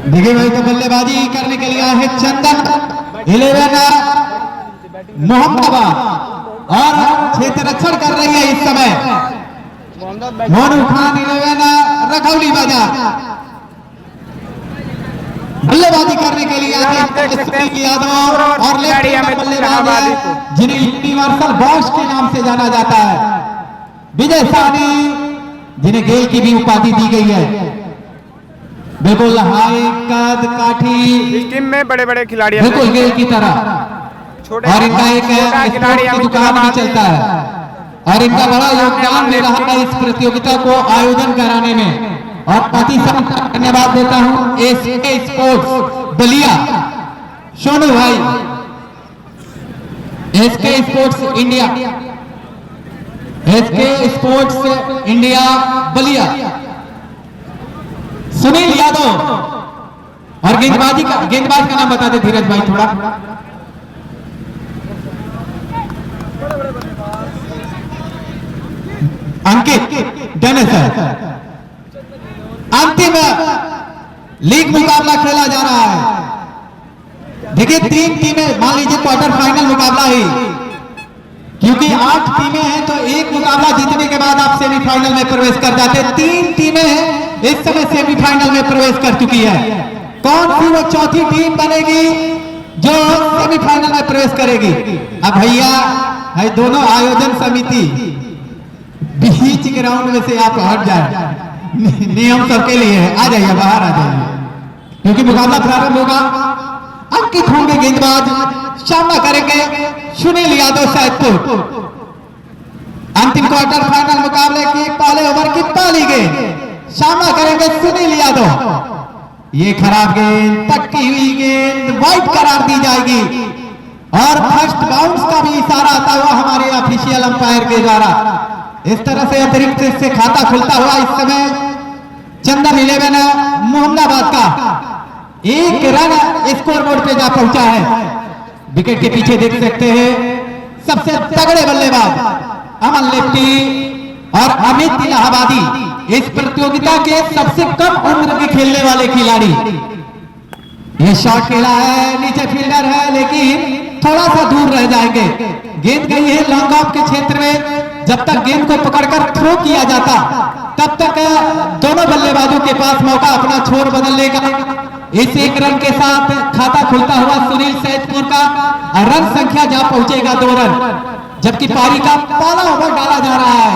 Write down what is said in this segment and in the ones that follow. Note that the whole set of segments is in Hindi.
देखिए भाई, तो बल्लेबाजी करने के लिए है चंदन 11 मोहम्मदाबाद और क्षेत्र रक्षण कर रही है इस समय मोनू खान 11 रखौली बाजार। बल्लेबाजी करने के लिए सुनील यादव और बल्लेबाज जिन्हें यूनिवर्सल बॉस के नाम से जाना जाता है विजय साहनी, जिन्हें गेल की भी उपाधि दी गई है। बिल्कुल हाई कद काठी इस टीम में बड़े बड़े खिलाड़ी बिल्कुल गेल की तरह, और इनका एक खिलाड़ी की दुकान भी चलता है और इनका बड़ा योगदान दे रहा है इस प्रतियोगिता को आयोजन कराने में। और अति धन्यवाद देता हूं एसके स्पोर्ट्स बलिया सोनू भाई, SK sports India, SK sports India Ballia, Sunil Yadav. और गेंदबाज का नाम बता दे धीरज भाई थोड़ा। अंकित डेनिस। अंतिम लीग मुकाबला खेला जा रहा है। देखिए 3 टीमें, मान लीजिए क्वार्टर फाइनल मुकाबला ही, क्योंकि 8 टीमें हैं तो एक मुकाबला जीतने के बाद आप सेमीफाइनल में प्रवेश कर जाते हैं। 3 टीमें हैं इस समय सेमीफाइनल में प्रवेश कर चुकी है। कौन सी वो चौथी टीम बनेगी जो सेमीफाइनल में प्रवेश करेगी? अब भैया है दोनों आयोजन समिति बीच ग्राउंड में से आप हट जाए, नियम सबके लिए है, आ जाइए बाहर आ जाइए, क्योंकि मुकाबला प्रारंभ होगा। अंकित होंगे गेंदबाज, सामना करेंगे सुनील यादव सैदपुर। अंतिम क्वार्टर फाइनल मुकाबले की पहले ओवर की पहली गेंद, सामना करेंगे सुनील यादव। ये खराब गेंद, पटकी हुई गेंद वाइड करार दी जाएगी और फर्स्ट बाउंस का भी इशारा आता हुआ हमारे ऑफिशियल अंपायर के द्वारा। इस तरह से अतिरिक्त से खाता खुलता हुआ इस समय चंदन 11 मोहम्मदाबाद का 1 रन स्कोर बोर्ड पे जा पहुंचा है। विकेट के पीछे देख सकते हैं सबसे तगड़े बल्लेबाज अमन लेफ्टी और अमित इलाहाबादी, इस प्रतियोगिता के सबसे कम उम्र के खेलने वाले खिलाड़ी। ये शॉट खेला है, नीचे फील्डर है लेकिन थोड़ा सा दूर रह जाएंगे। गेंद गई है लॉन्ग ऑफ के क्षेत्र में। जब तक गेंद को पकड़कर थ्रो किया जाता तब तक दोनों बल्लेबाजों के पास मौका अपना छोर बदलने का। इस 1 रन के साथ खाता खुलता हुआ सुनील सैदपुर का रन संख्या जा पहुंचेगा 2 रन, जबकि पारी का पहला ओवर डाला जा रहा है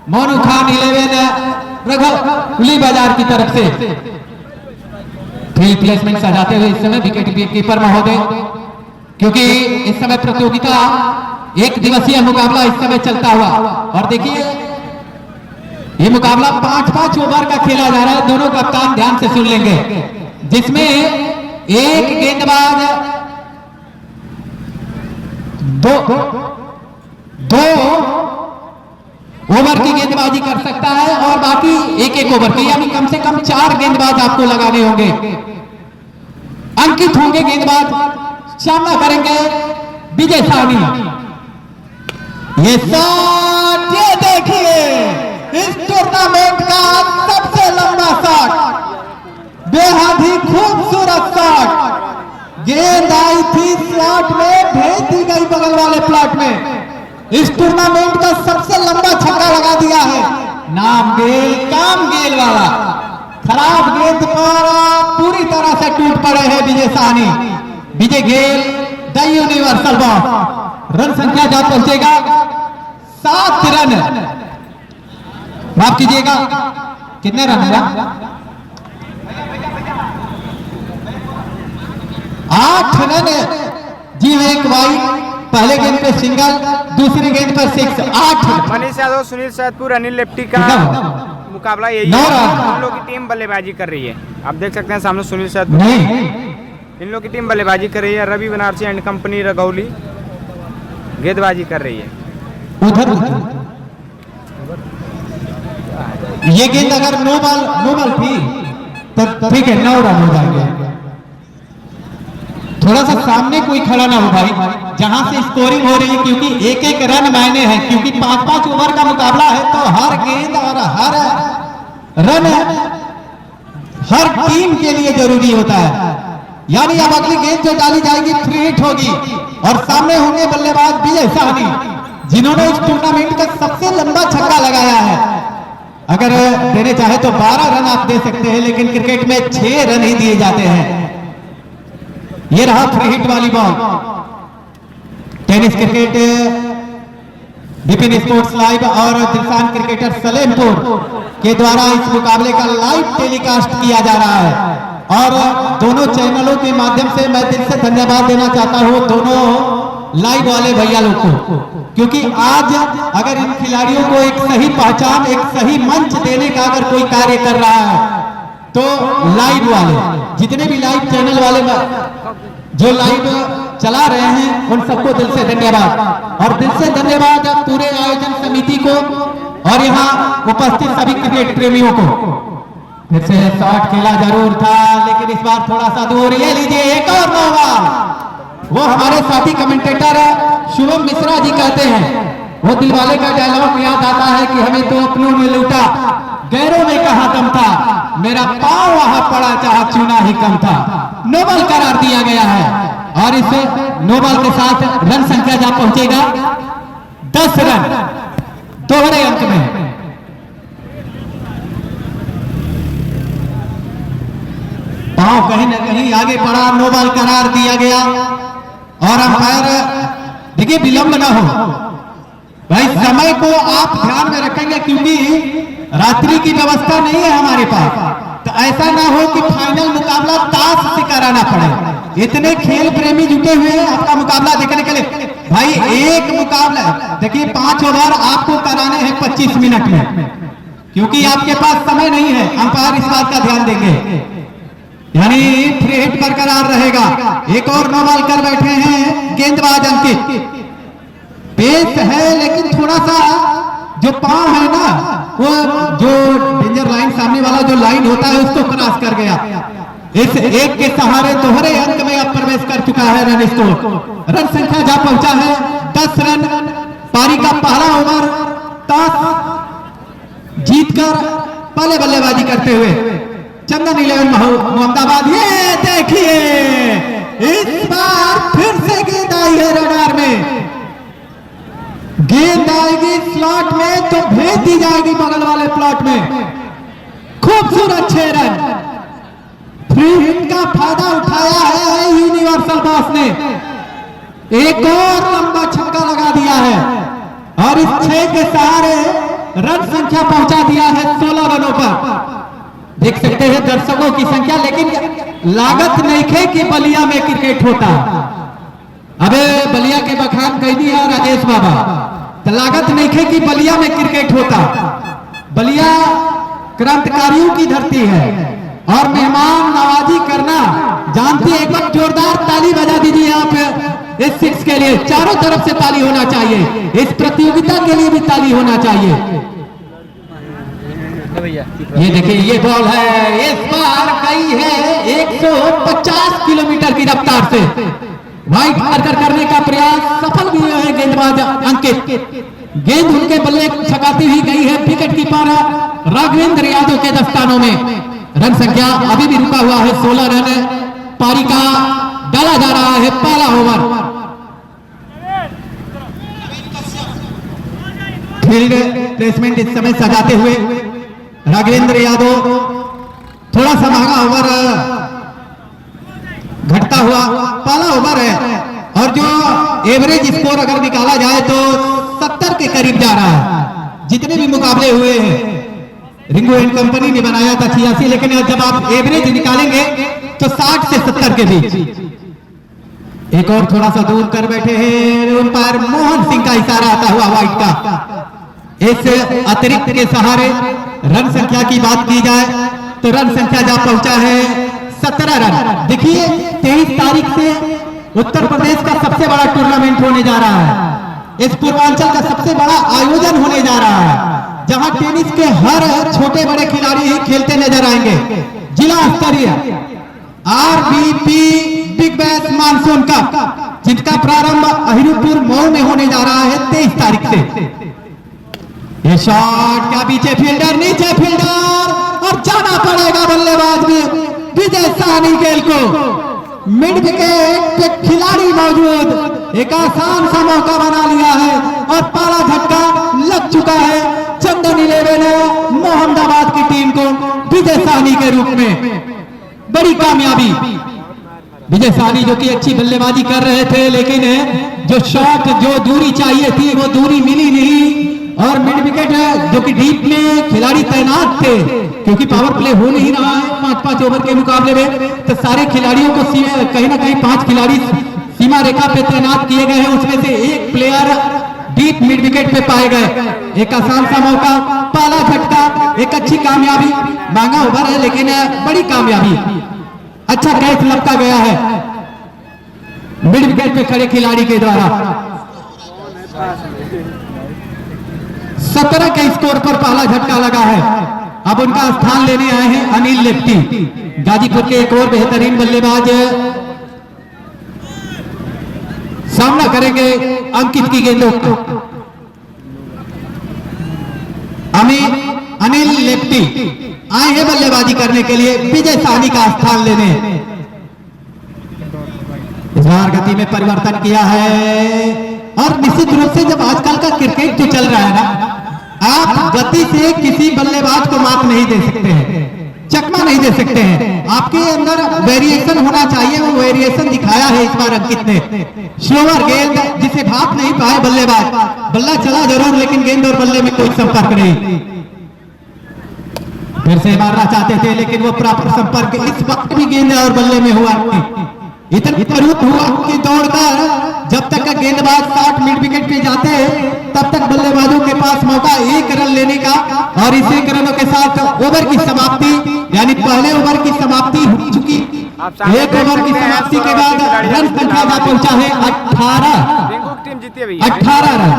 मोनू खान 11 रघौली बाजार की तरफ से। फील्ड प्लेसमेंट सजाते हुए इस समय विकेट कीपर महोदय, क्योंकि इस समय प्रतियोगिता 1 दिवसीय मुकाबला इस समय चलता हुआ। और देखिए ये मुकाबला 5-5 ओवर का खेला जा रहा है। दोनों कप्तान ध्यान से सुन लेंगे, जिसमें एक गेंदबाज दो ओवर की गेंदबाजी कर सकता है और बाकी 1-1 ओवर की, यानी कम से कम 4 गेंदबाज आपको लगाने होंगे। अंकित होंगे गेंदबाज, सामना करेंगे विजय साहनी। ये शॉट, ये देखिए इस टूर्नामेंट का सबसे लंबा शॉट, बेहद ही खूबसूरत शॉट। गेंद आई थी स्लॉट में, भेज दी गई बगल वाले प्लॉट में। इस टूर्नामेंट का सबसे लंबा छक्का लगा दिया है। नाम गेल, काम गेल वाला। खराब गेंद पर पूरी तरह से टूट पड़े हैं विजय साहनी। विजय गेल द यूनिवर्सल बॉस। रन संख्या जा पहुंचेगा 7 रन। माफ कीजिएगा, कितने रन है? 8 रन। जी एक वाइड, पहले गेंद पे सिंगल, दूसरी गेंद पर 6, 8। मनीष यादव, सुनील सैदपुर, अनिल लेफ्टी का मुकाबला यही है। इन लोग की टीम बल्लेबाजी कर रही है। आप देख सकते हैं सामने सुनील सैदपुर, इन लोग की टीम बल्लेबाजी कर रही है। रवि बनारसी एंड कंपनी रघौली गेंदबाजी कर रही है। उधर ये गेंद अगर नो बॉल थी तो ठीक है, 9 रन हो जाएंगे। थोड़ा सा सामने कोई खड़ा ना हो भाई, जहां से स्कोरिंग हो रही है, क्योंकि 1-1 रन मायने हैं। क्योंकि 5-5 ओवर का मुकाबला है तो हर गेंद और हर रन हर टीम के लिए जरूरी होता है। यानी अब अगली गेंद जो डाली जाएगी फ्री हिट होगी और सामने होंगे बल्लेबाज विजय साहनी, जिन्होंने इस टूर्नामेंट का सबसे लंबा छक्का लगाया है। अगर देने चाहे तो 12 रन आप दे सकते हैं, लेकिन क्रिकेट में 6 रन ही दिए जाते हैं। ये रहा फ्री हिट वाली ball. Tennis cricket Vipin sports live और दिलसान क्रिकेटर सलेमपुर के द्वारा इस मुकाबले का लाइव टेलीकास्ट किया जा रहा है और दोनों चैनलों के माध्यम से मैं दिल से धन्यवाद देना चाहता हूं दोनों लाइव वाले भैया लोग को, क्योंकि आज अगर इन खिलाड़ियों को एक सही पहचान, एक सही मंच देने का अगर कोई कार्य कर रहा है तो लाइव वाले, जितने भी लाइव चैनल वाले जो लाइव चला रहे हैं उन सबको दिल से धन्यवाद। और दिल से धन्यवाद पूरे आयोजन समिति को और यहाँ उपस्थित सभी क्रिकेट प्रेमियों को। फिर से शॉट खेला जरूर था, लेकिन इस बार थोड़ा सा दूर। ये लीजिए एक और नौबार। वो हमारे साथी कमेंटेटर शुभम मिश्रा जी कहते हैं, वो दिलवाले का डायलॉग याद आता है कि हमें तो अपनों में लूटा, गैरों में कहा दम था, मेरा पांव वहां पड़ा जहां चुना ही कम था। नो बॉल करार दिया गया है और इस नो बॉल के साथ रन संख्या जा पहुंचेगा 10 रन दोहरे अंक में। पांव कहीं ना कहीं आगे पड़ा, नो बॉल करार दिया गया और अंपायर देखिए विलंब ना हो भाई, समय को आप ध्यान में रखेंगे क्योंकि रात्रि की व्यवस्था नहीं है हमारे पास, तो ऐसा ना हो कि फाइनल मुकाबला ताश से कराना पड़े। इतने खेल प्रेमी जुटे हुए हैं आपका मुकाबला देखने के लिए। भाई एक मुकाबला देखिए 5 ओवर आपको कराने हैं 25 मिनट में, क्योंकि आपके पास समय नहीं है। अंपायर इस बात का ध्यान देंगे, यानी फ्री हिट बरकरार रहेगा। एक और नो बॉल कर बैठे हैं गेंदबाज अंकित। पेस है लेकिन थोड़ा सा जो पांव है ना, वो जो डेंजर लाइन सामने वाला जो लाइन होता है उसको क्रॉस कर गया। इस एक के सहारे दोहरे अंक में अब प्रवेश कर चुका है रन स्कोर। रन संख्या जा पहुंचा है 10 रन। पारी का पहला ओवर टॉस जीतकर पहले बल्लेबाजी करते हुए चंदन 11 मोहम्मदाबाद। ये देखिए इस बार फिर से गेंद आई है रडार में। गेंद आएगी स्लॉट में तो भेज दी जाएगी बगल वाले प्लॉट में। खूबसूरत 6 रन। फ्री हिट का फायदा उठाया है यूनिवर्सल बॉस ने। एक और लंबा छक्का लगा दिया है और इस 6 के सहारे रन संख्या पहुंचा दिया है 16 रनों पर। देख सकते हैं दर्शकों की संख्या, लेकिन लागत नहीं थे कि बलिया में क्रिकेट होता। अबे बलिया के बखान कह दिया राजेश बाबा, तो लागत नहीं थे कि बलिया में क्रिकेट होता। बलिया क्रांतिकारियों की धरती है और मेहमान नवाजी करना जानती है। एक बार जोरदार ताली बजा दीजिए आप इस 6 के लिए। चारों तरफ से ताली होना चाहिए, इस प्रतियोगिता के लिए भी ताली होना चाहिए। ये देखिए ये बॉल है, इस बार गई है 150 किलोमीटर की रफ्तार से। वाइड मार्कर करने का प्रयास सफल भी हुआ है गेंदबाज अंकित। गेंद उनके बल्ले छकाती हुई गई है विकेट कीपर राघवेंद्र यादव के दस्तानों में। रन संख्या अभी भी रुका हुआ है 16 रन। पारी का डाला जा रहा है पहला ओवर। फील्ड प्लेसमेंट इस समय सजाते हुए राघवेंद्र यादव। थोड़ा सा महंगा ओवर घटता हुआ पहला ओवर है और जो एवरेज स्कोर अगर निकाला जाए तो 70 के करीब जा रहा है। जितने भी मुकाबले हुए हैं रिंगो एंड कंपनी ने बनाया था 86, लेकिन जब आप एवरेज निकालेंगे तो 60 से 70 के बीच। एक और थोड़ा सा दूर कर बैठे हैं अंपायर मोहन सिंह का इशारा आता हुआ वाइड का। इस अतिरिक्त के सहारे रन संख्या की बात की जाए तो रन संख्या जा पहुंचा है 17 रन। देखिए 23 तारीख से उत्तर प्रदेश का सबसे बड़ा टूर्नामेंट होने जा रहा है। इस पूर्वांचल का सबसे बड़ा आयोजन होने जा रहा है, जहां टेनिस के हर छोटे बड़े खिलाड़ी ही खेलते नजर आएंगे। जिला स्तरीय RBP big bash monsoon cup, जिसका प्रारंभ अहिरुपुर मऊ में होने जा रहा है 23 तारीख से। ये शॉट क्या, पीछे फील्डर, नीचे फील्डर और जाना पड़ेगा बल्लेबाज में नहीं खेल को। मिड विकेट पे खिलाड़ी मौजूद, एक आसान सा मौका बना लिया है और पाला झटका लग चुका है चंदन 11 मोहम्मदाबाद की टीम को विजय साहनी के रूप में। बड़ी कामयाबी विजय साहनी जो कि अच्छी बल्लेबाजी कर रहे थे, लेकिन जो शॉट जो दूरी चाहिए थी वो दूरी मिली नहीं। और मिड विकेट जो कि डीप में खिलाड़ी तैनात थे, क्योंकि पावर प्ले हो नहीं रहा है 5-5 ओवर के मुकाबले में, तो सारे खिलाड़ियों को कहीं ना कहीं 5 खिलाड़ी सीमा रेखा पे तैनात किए गए हैं। उसमें से एक प्लेयर डीप मिड विकेट पे पाए गए। एक आसान सा मौका, पाला झटका, एक अच्छी कामयाबी। महंगा ओवर है लेकिन बड़ी कामयाबी, अच्छा कैच लपका गया है मिड विकेट पे खड़े खिलाड़ी के द्वारा। 17 के स्कोर पर पहला झटका लगा है। अब उनका स्थान लेने आए हैं अनिल लेफ्टी, गाजीपुर के एक और बेहतरीन बल्लेबाज सामना करेंगे अंकित की गेंदों का। अनिल लेफ्टी आए हैं बल्लेबाजी करने के लिए, विजय साहनी का स्थान लेने। इस बार गति में परिवर्तन किया है और निश्चित रूप से जब आजकल का क्रिकेट जो चल रहा है ना, आप गति से किसी बल्लेबाज को मात नहीं दे सकते हैं, चकमा नहीं दे सकते हैं। आपके अंदर वेरिएशन होना चाहिए, वो वेरिएशन दिखाया है इस बार अंकित ने। स्लोअर गेंद जिसे भाप नहीं पाए बल्लेबाज, बल्ला चला जरूर लेकिन गेंद और बल्ले में कोई संपर्क नहीं। फिर से मारना चाहते थे लेकिन वो प्रॉपर संपर्क इस वक्त भी गेंद और बल्ले में हुआ नहीं। इतना हुआ कि दौड़कर जब तक का गेंदबाज 60 मिड विकेट पे जाते हैं तब तक बल्लेबाजों के पास मौका 1 रन लेने का, और इस 1 रनों के साथ ओवर की समाप्ति, यानी पहले ओवर की समाप्ति हो चुकी। 1 ओवर की समाप्ति के बाद रन संख्या पहुंचा है 18। टीम जीती है 18 रन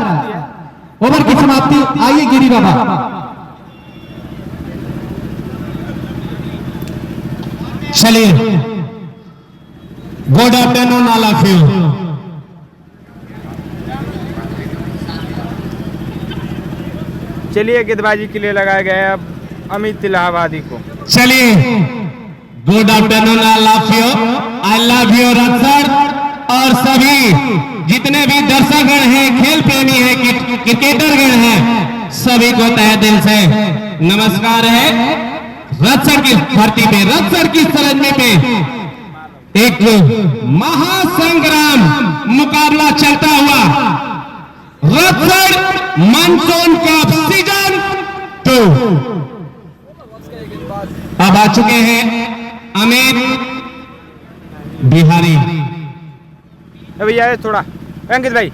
ओवर की समाप्ति। आइए गिरी बाबा, चलिए good afternoon all of you. चलिए गेंदबाजी के लिए लगाया गया है अब अमित इलाहाबादी को। चलिए good afternoon all of you, I love you रत्सर, और सभी जितने भी दर्शकगण हैं, खेल प्रेमी हैं, क्रिकेटरगण हैं, सभी को तहे दिल से नमस्कार है। रत्सर की धरती पे, रत्सर की सरजमी पे एक महासंग्राम मुकाबला चलता हुआ, रत्सर मानसून कप सीजन 2। अब आ चुके हैं अमित बिहारी। भैया थोड़ा अंकित भाई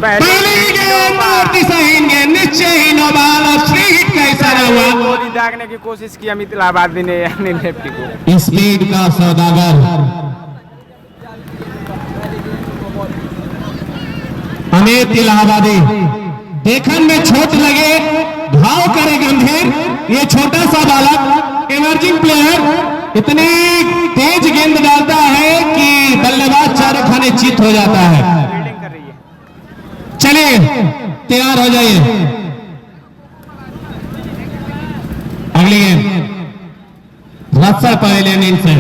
पहली गेंद और दिशाहीन गेंद, निश्चयहीन ओवर और फ्री हिट का इशारा हुआ। गोली दागने की कोशिश की अमित इलाहाबादी ने अनिल लेफ्टी को। स्पीड का सौदागर अमित इलाहाबादी, देखन में छोट लगे, भाव करे गंभीर, ये छोटा सा बालक इमर्जिंग प्लेयर इतनी तेज गेंद डालता है कि बल्लेबाज चारों खाने चित हो जाता है। फील्डिंग कर रही है। चलिए तैयार हो जाइए, अगली गेंद रत्सर पहले इनिंग से।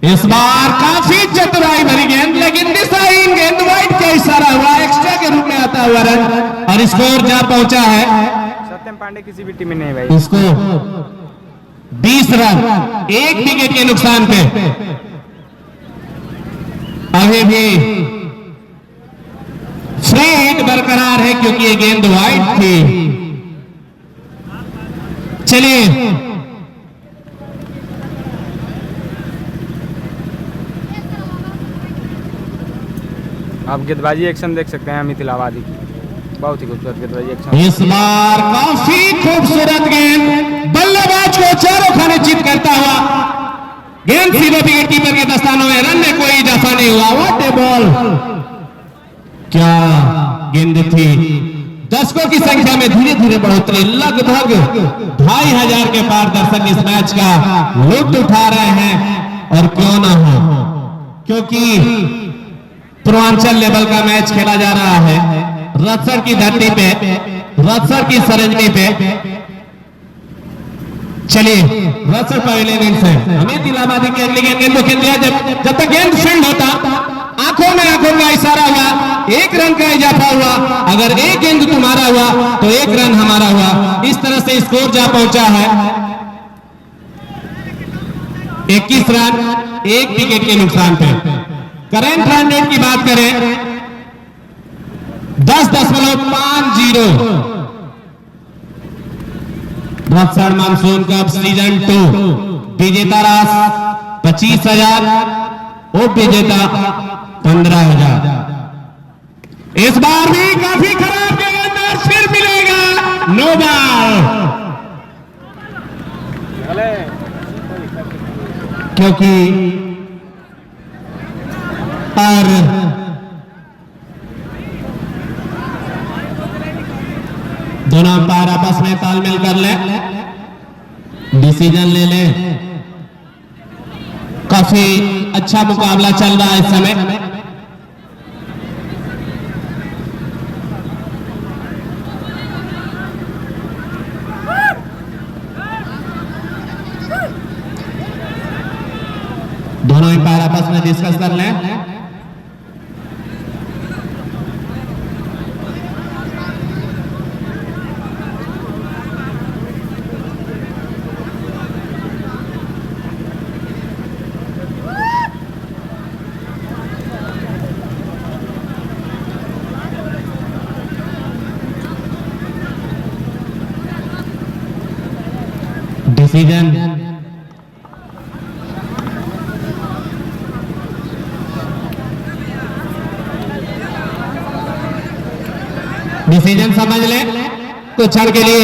इस बार काफी चतुराई भरी गेंद, लेकिन दिशाहीन गेंद, वाइड का इशारा हुआ, एक्स्ट्रा के रूप में आता हुआ रन, और स्कोर जा पहुंचा है सत्यम पांडे किसी भी टीम में नहीं भाई। इसको 20 रन 1 विकेट के नुकसान पे। अभी भी फ्री हिट बरकरार है क्योंकि ये गेंद वाइड थी। चलिए आप गेंदबाजी एक्शन देख सकते हैं अमित इलाहाबादी की, बहुत ही खूबसूरत गेंदबाजी एक्शन। इस बार काफी खूबसूरत गेंद, बल्लेबाज को चारों खाने चित करता हुआ गेंद सीधे विकेट कीपर के दस्तानों में, रन में कोई इजाफा नहीं हुआ। व्हाट ए बॉल, क्या गेंद थी। दर्शकों की संख्या में धीरे धीरे बढ़ोतरी, लगभग 2500 के पार दर्शक इस मैच का लुत्फ उठा रहे हैं। और क्यों ना हो, क्योंकि पूर्वांचल लेवल का मैच खेला जा रहा है रत्सर की धरती पे, रत्सर की सरजमी पे। चलिए रसर पवेलियन से अमित इलाहाबादी के अगली गेंद को खेल दिया। जब तक गेंद फील्ड होता आंखों का इशारा हुआ, 1 रन का इजाफा हुआ। अगर एक गेंद तुम्हारा हुआ तो 1 रन हमारा हुआ। इस तरह से स्कोर जा पहुंचा है 21 रन 1 विकेट के नुकसान पे। करंट रन रेट की बात करें 10.50। बक्सर मानसून कप सीजन 2 विजेता राशि 25,000, उप विजेता 15,000। इस बार भी काफी खराब गेंद फिर मिलेगा नो बॉल, क्योंकि और दोनों अंपायर आपस में तालमेल कर ले, डिसीजन ले ले। काफी अच्छा मुकाबला चल रहा है इस समय। दोनों अंपायर आपस में डिस्कस कर लें। डिसीजन समझ ले तो क्षण के लिए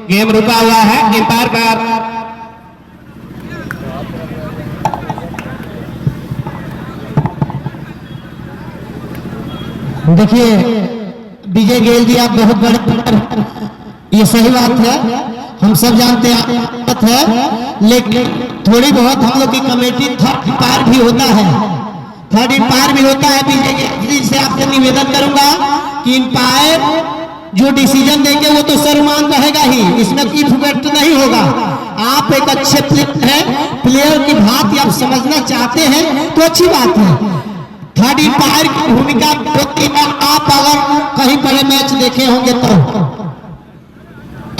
गेम रुका हुआ है। अंपायर का देखिए विजय गेल जी, आप बहुत बड़े, ये सही बात है, हम सब जानते हैं, लेकिन थोड़ी बहुत हम लोग की कमेटी थर्ड अंपायर भी होता है, थर्ड अंपायर भी होता है। विजय गेल जी से आपसे निवेदन करूंगा कि अंपायर जो डिसीजन देंगे वो तो सर्वमान रहेगा ही, इसमें कोई इफेक्ट नहीं होगा। आप एक अच्छे प्लेयर हैं, प्लेयर की बात आप समझना चाहते हैं तो अच्छी बात है। थर्ड अंपायर की भूमिका होती है। आप अगर कहीं बड़े मैच देखे होंगे तो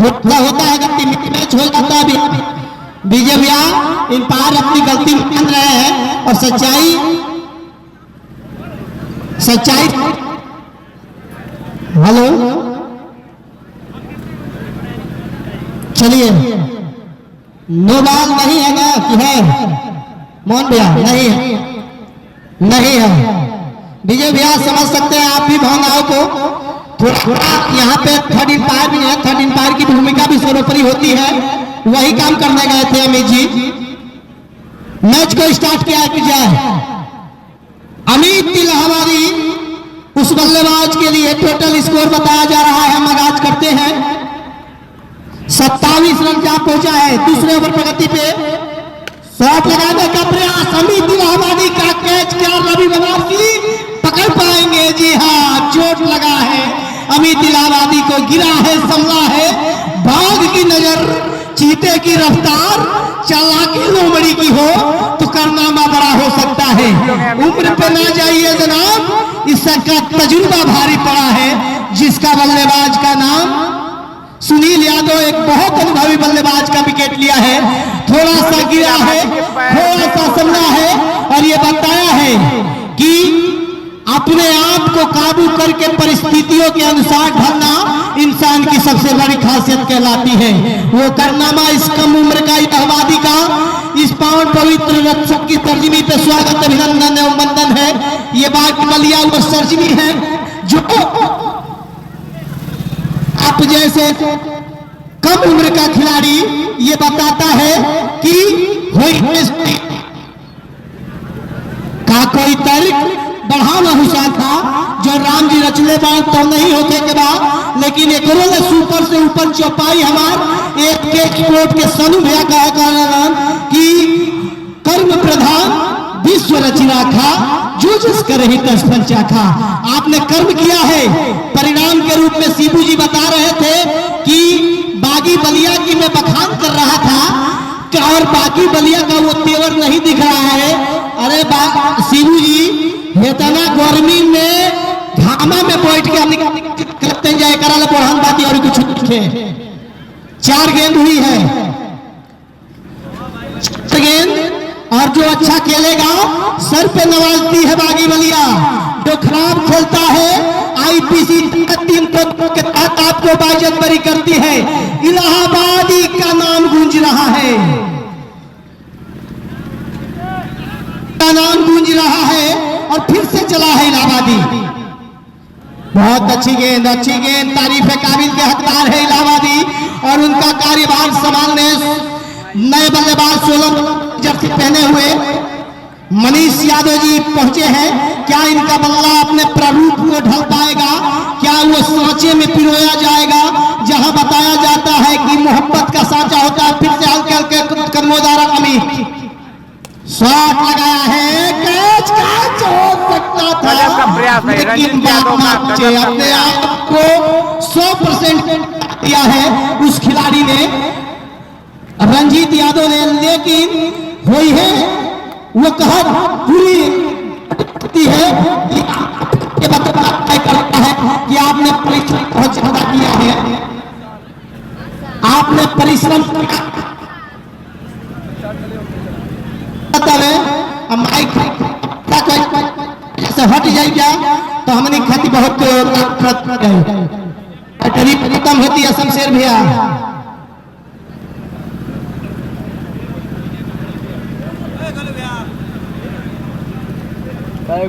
थोड़ा होता है, अगर मैच हो जाता है विजय भैया, अंपायर अपनी गलती मान रहे हैं और सच्चाई हेलो, चलिए नो बॉल नहीं है ना कि है मोहन भैया? नहीं है, नहीं है। विजय भैया समझ सकते हैं आप भी भावनाओं को। थोड़ा यहाँ पे थर्ड अंपायर भी है, थर्ड अंपायर की भूमिका भी सर्वोपरि होती है। वही काम करने गए थे अमित जी। मैच को स्टार्ट किया जाए। अमित इलाहाबादी उस बल्लेबाज के लिए टोटल स्कोर बताया जा रहा है, हम आगाज करते हैं। 27 रन जा पहुंचा है। दूसरे ओवर प्रगति पे शॉट लगाने का प्रयास, अमित इलाहाबादी का कैच, क्या रवि बनारसी पकड़ पाएंगे? जी हाँ, चोट लगा है, अमित इलाहाबादी को गिरा है, संभला है। बाघ की नजर, चीते की रफ्तार, चालाकी लोमड़ी की हो तो कारनामा बड़ा हो सकता है। उम्र पे ना जाइए जनाब, इसका तजुर्बा भारी पड़ा है। जिसका बल्लेबाज का नाम सुनील यादव, एक बहुत अनुभवी बल्लेबाज का विकेट लिया है। थोड़ा सा गिरा है, थोड़ा सा संभला है और ये बताया है कि अपने आप को काबू करके परिस्थितियों के अनुसार ढलना इंसान की सबसे बड़ी खासियत कहलाती है। वो कारनामा इस कम उम्र का इलाहाबादी का इस पावन पवित्र रक्षक की तर्जमी पे स्वागत, अभिनंदन एवं वंदन है। ये बात बलिया वो सर्जमी है जो आप जैसे कम उम्र का खिलाड़ी ये बताता है कि का कोई तर्क बढ़ावा हुआ था जो राम जी रचले बात तो नहीं होते के बाद, लेकिन एक सुपर से ऊपर चौपाई हमार एक एक्सपोर्ट के सनु भैया का कारण कि कर्म प्रधान विश्व रचना था, जो जिस कर ही पंचा था। आपने कर्म किया है। परिणाम के रूप में शिबू जी बता रहे थे कि बागी बलिया की मैं बखान कर रहा था और बाकी बलिया का वो तेवर नहीं दिख रहा है। अरे शिवू जी, इतना गर्मी में घामा में बैठ के करते जाए करा बढ़न बाती और कुछ 4 गेंद हुई है, 4 गेंद, और जो अच्छा खेलेगा सर पे नवाजती है बागी बलिया। जो खराब खेलता है आईपीसी टीम के तहत आपको बाइज्जत बरी करती है। इलाहाबादी का नाम गूंज रहा है, नाम गूंज रहा है और फिर से चला है इलाहाबादी। बहुत अच्छी गेंद, अच्छी गेंद, तारीफ काबिल के हकदार है इलाहाबादी। और उनका कार्यभार संभालने नए बल्लेबाज 16 जर्सी पहने हुए मनीष यादव जी पहुंचे हैं। क्या इनका बल्ला अपने प्रारूप को ढल पाएगा? क्या वो सांचे में पिरोया जाएगा? जहां बताया जाता है कि मोहब्बत का सांचा होता है। फिर से हल्के हल्के कदमोदारा अमीर शॉट लगाया है, कैच हो सकता था, लेकिन अपने आप को 100% दिया है उस खिलाड़ी ने, रंजीत यादव ने। लेकिन हुई है वो कहा पूरी है कि करता है कि आपने परिश्रम बहुत ज्यादा किया है, आपने परिश्रम ऐसे हट जाए क्या तो हमने खाती बहुत कम होती है। शमशेर भैया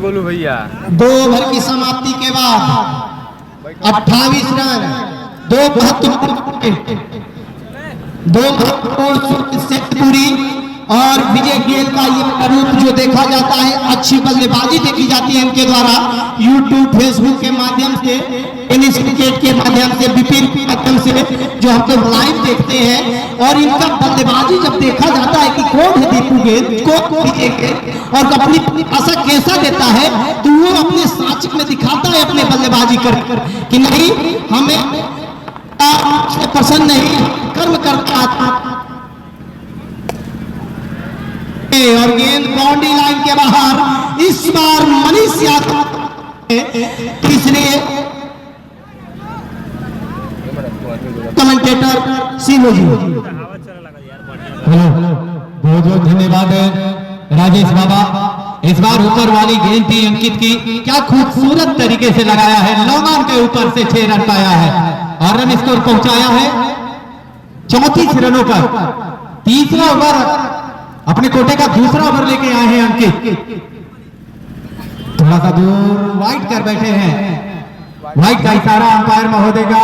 गोलू भैया 2 ओवर की समाप्ति के बाद 28 रन, 2 महत्वपूर्ण सेंचुरी और विजय गेल का ये रूप जो देखा जाता है, अच्छी बल्लेबाजी देखी जाती है इनके द्वारा यूट्यूब फेसबुक के माध्यम से, टेनिस क्रिकेट के माध्यम से, बीपीएल के माध्यम से जो हम लोग लाइव देखते हैं। और इनका बल्लेबाजी जब देखा जाता है कि कौन है दीपू गेल, कौन विजय गेल और अपनी आशा कैसा देता है, तो वो अपने साचिक में दिखाता है अपने बल्लेबाजी कर कि नहीं हमें पसंद नहीं, कर्म करता। और गेंद बाउंड्री लाइन के बाहर, इस बार मनीष यादव तीसरे कमेंटेटर सिंह जी। हेलो, बहुत बहुत धन्यवाद राजेश बाबा। इस बार ऊपर वाली गेंद थी अंकित की, क्या खूबसूरत तरीके से लगाया है, लॉन्ग ऑन के ऊपर से 6 रन पाया है और रन स्कोर पहुंचाया है 34 रनों पर। तीसरा ओवर अपने कोटे का दूसरा ओवर लेके आए हैं अंकित, थोड़ा सा दूर वाइड कर बैठे हैं। वाइड का इशारा अंपायर महोदय का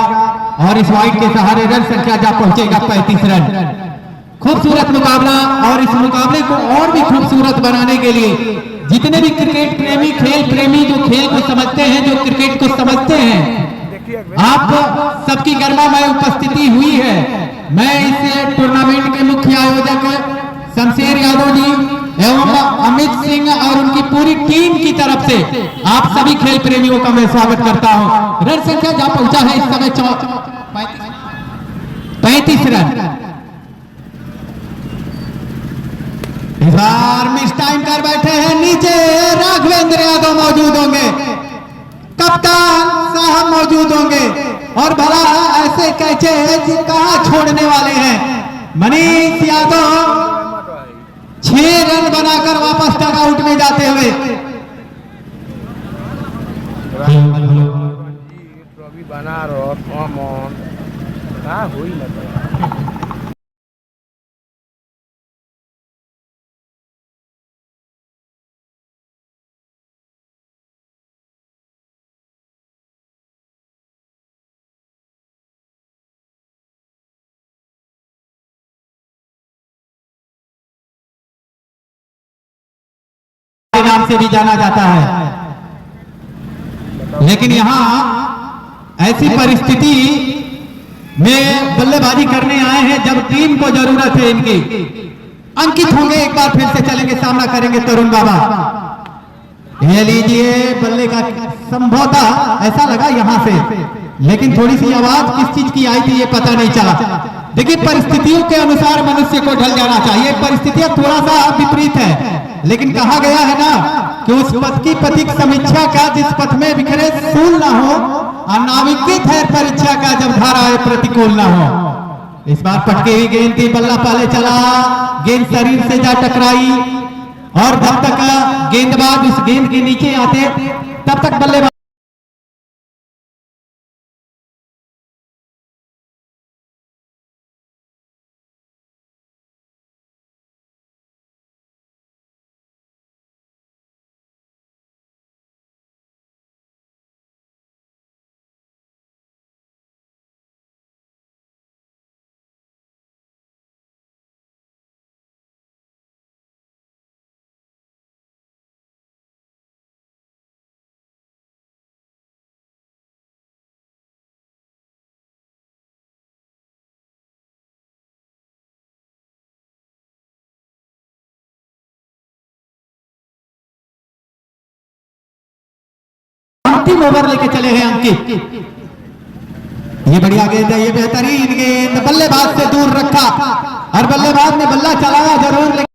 और इस वाइड के सहारे रन संख्या जा पहुंचेगा 35 रन। खूबसूरत मुकाबला और इस मुकाबले को और भी खूबसूरत बनाने के लिए जितने भी क्रिकेट प्रेमी, खेल प्रेमी जो खेल को समझते हैं, जो क्रिकेट को समझते हैं, आप सबकी गर्मामय उपस्थिति हुई है। मैं इस टूर्नामेंट के मुख्य आयोजक शमशेर यादव जी एवं अमित सिंह और उनकी पूरी टीम की तरफ से आप सभी खेल प्रेमियों का मैं स्वागत करता हूं। रन संख्या जहां पहुंचा है इस समय 35 रन। इस बार मिस टाइम कर बैठे हैं, नीचे राघवेंद्र यादव मौजूद होंगे, कप्तान साहब मौजूद होंगे और भला ऐसे कैचे कहां छोड़ने वाले हैं। मनीष यादव 6 रन बनाकर वापस टग आउट में जाते हुए। बना रहो हुई नाम से भी जाना जाता है, लेकिन यहां ऐसी परिस्थिति में बल्लेबाजी करने आए हैं जब टीम को जरूरत है इनकी। अंकित होंगे, एक बार फिर से चलेंगे, सामना करेंगे तरुण बाबा। ये लीजिए बल्ले का, संभवतः ऐसा लगा यहां से, लेकिन थोड़ी सी आवाज किस चीज की आई थी ये पता नहीं चला। देखिए परिस्थितियों के अनुसार मनुष्य को ढल जाना चाहिए। परिस्थितियां थोड़ा सा विपरीत है, लेकिन कहा गया है ना कि उस पथ की पथिक समीक्षा का जिस पथ में बिखरे फूल ना हो, और नाविकित है परीक्षा का जब धाराएं प्रतिकूल ना हो। इस बार पटके हुई गेंद थी, बल्ला पहले चला, गेंद शरीर से जा टकराई, और जब तक गेंदबाज उस गेंद के नीचे आते तब तक बल्लेबाज अंतिम ओवर लेके चले हैं अंकित। ये बढ़िया गेंद है, ये बेहतरीन गेंद बल्लेबाज से दूर रखा, और बल्लेबाज ने बल्ला चलाया जरूर, लेकिन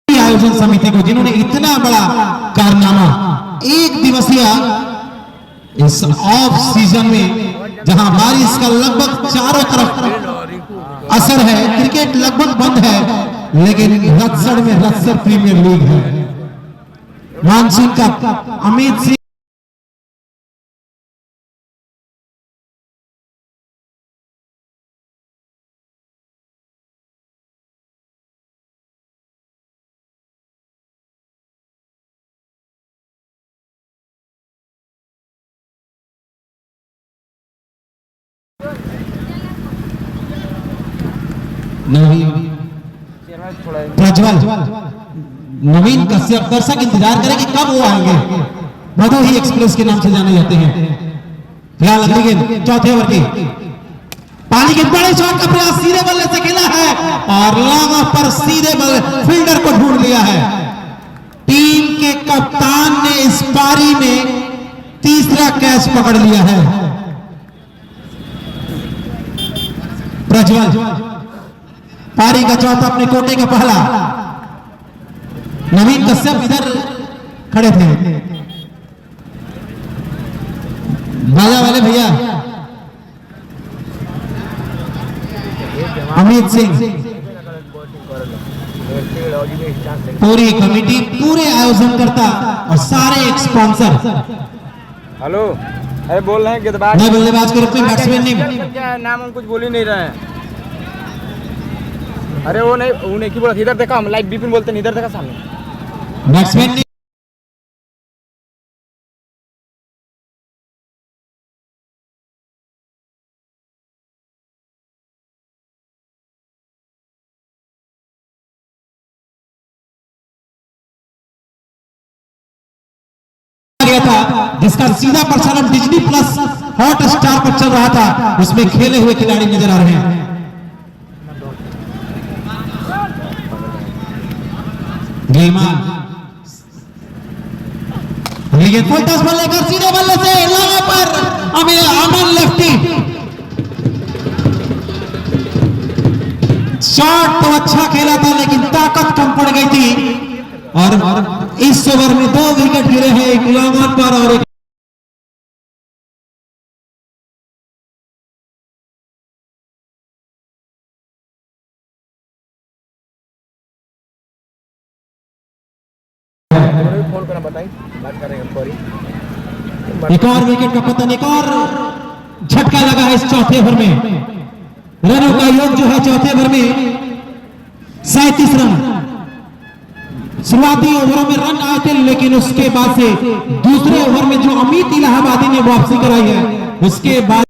आयोजन समिति को जिन्होंने इतना बड़ा कारनामा एक दिवसीय इस ऑफ सीजन में, जहां बारिश का लगभग चारों तरफ असर है, क्रिकेट लगभग बंद है, लेकिन रत्सर में रत्सर प्रीमियर लीग है। मानसून का अमित सिंह प्रज्वल नवीन कश्यप, दर्शक इंतजार करें कि कब वो आएंगे। भदोही एक्सप्रेस के नाम से जाने जाते हैं। फिलहाल अगली गेंद चौथे ओवर की, पानी के बड़े शॉट का प्रयास सीधे बल्ले से खेला है, और लॉन्ग ऑफ पर सीधे बल्ले फील्डर को ढूंढ लिया है। टीम के कप्तान ने इस पारी में तीसरा कैच पकड़ लिया है। प्रज्वल पारी का चौथा, अपने कोटे का पहला। नवीन कश्यप इधर खड़े थे, बाजा वाले भैया अमित सिंह, पूरी कमेटी, पूरे आयोजनकर्ता और सारे स्पॉन्सर। हेलो, अरे बोल रहे हैं गेंदबाज, नहीं बल्लेबाज के रूप में बैट्समैन नहीं, क्या नाम हम कुछ बोल ही नहीं रहे हैं। अरे वो नहीं, उन्हें की बोला, इधर देखा, हम लाइव बिपिन बोलते हैं, इधर देखा सामने बैट्समैन नहीं। था जिसका सीधा प्रसारण डिज्नी प्लस हॉट स्टार पर चल रहा था, उसमें खेले हुए खिलाड़ी नजर आ रहे हैं। गेलमान फुल टॉस बॉल लेकर सीधे बल्ले से लगा पर अमन लेफ्टी शॉट तो अच्छा खेला था, लेकिन ताकत कम पड़ गई थी, और इस ओवर में 2 विकेट गिरे हैं, एक लॉन्ग ऑन पर और एक एक और विकेट का पतन, एक और झटका लगा है इस चौथे ओवर में। रनों का योग जो है चौथे ओवर में 37 रन, शुरुआती ओवरों में रन आए थे, लेकिन उसके बाद से दूसरे ओवर में जो अमित इलाहाबादी ने वापसी कराई है, उसके बाद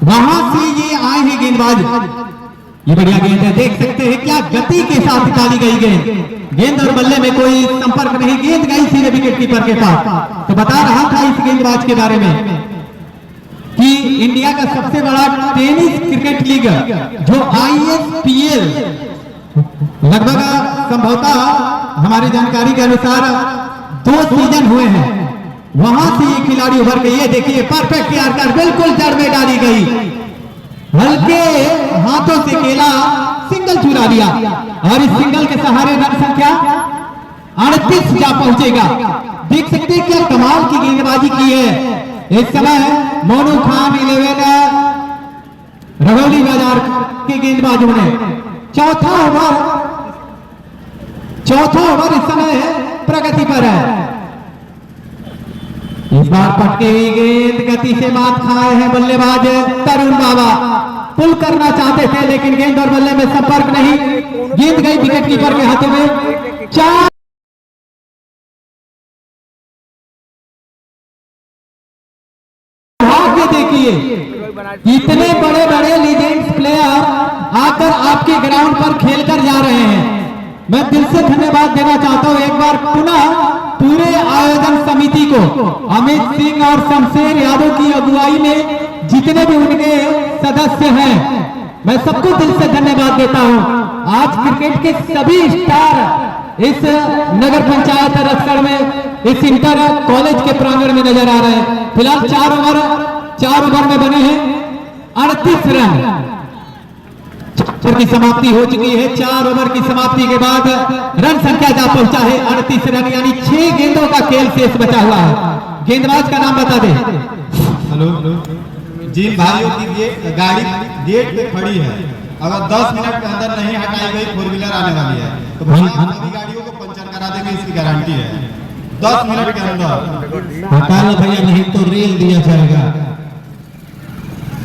वहां से ये आए हैं गेंदबाज। ये बढ़िया गेंद है, देख सकते हैं क्या गति के साथ डाली गई गेंद। गेंद और बल्ले में कोई संपर्क नहीं, गेंद गई सीधे विकेट कीपर के पास। तो बता रहा था इस गेंदबाज के बारे में कि इंडिया का सबसे बड़ा टेनिस क्रिकेट लीग जो ISPL लगभग संभवतः हमारी जानकारी के अनुसार 2 सीजन हुए हैं, वहां से ये खिलाड़ी उभर के, ये देखिए परफेक्ट यार्कर बिल्कुल जड़ में डाली गई, हल्के हाथों से खेला, सिंगल चुरा दिया और इस सिंगल के सहारे रन संख्या 38 जा पहुंचेगा। देख सकते हैं क्या कमाल की गेंदबाजी की है इस समय मोनू खान 11 रगौली बाजार के गेंदबाजों ने। चौथा ओवर इस समय प्रगति पर है। इस बार पटके हुई गेंद गति से मात खाए हैं बल्लेबाज तरुण बाबा, पुल करना चाहते थे लेकिन गेंद और बल्ले में संपर्क नहीं, गेंद गई विकेट कीपर के हाथों में। 4 भाग्य देखिए, इतने बड़े बड़े लीजेंड्स प्लेयर आकर आपके ग्राउंड पर खेलकर जा रहे हैं। मैं दिल से धन्यवाद देना चाहता हूं एक बार पुनः पूरे आयोजन समिति को, अमित सिंह और शमशेर यादव की अगुवाई में जितने भी उनके सदस्य हैं, मैं सबको दिल से धन्यवाद देता हूं। आज क्रिकेट के सभी स्टार इस नगर पंचायत रसगढ़ में इस इंटर कॉलेज के प्रांगण में नजर आ रहे हैं। फिलहाल 4 ओवर में बने हैं 38 रन की समाप्ति हो चुकी है। 4 ओवर की समाप्ति के बाद रन संख्या जा पहुंचा है 38 रन, यानी 6 गेंदों का खेल शेष बचा हुआ है। गेंदबाज का नाम बता दे। हेलो, जिन भाइयों की गाड़ी गेट पे खड़ी है, अगर 10 मिनट के अंदर नहीं हटाई गई 4 व्हीलर आने वाली है तो भाई आप सभी गाड़ियों को पंचर करा देंगे, इसकी गारंटी है। 10 मिनट के अंदर हटा लो भैया, नहीं तो रेल दिया जाएगा।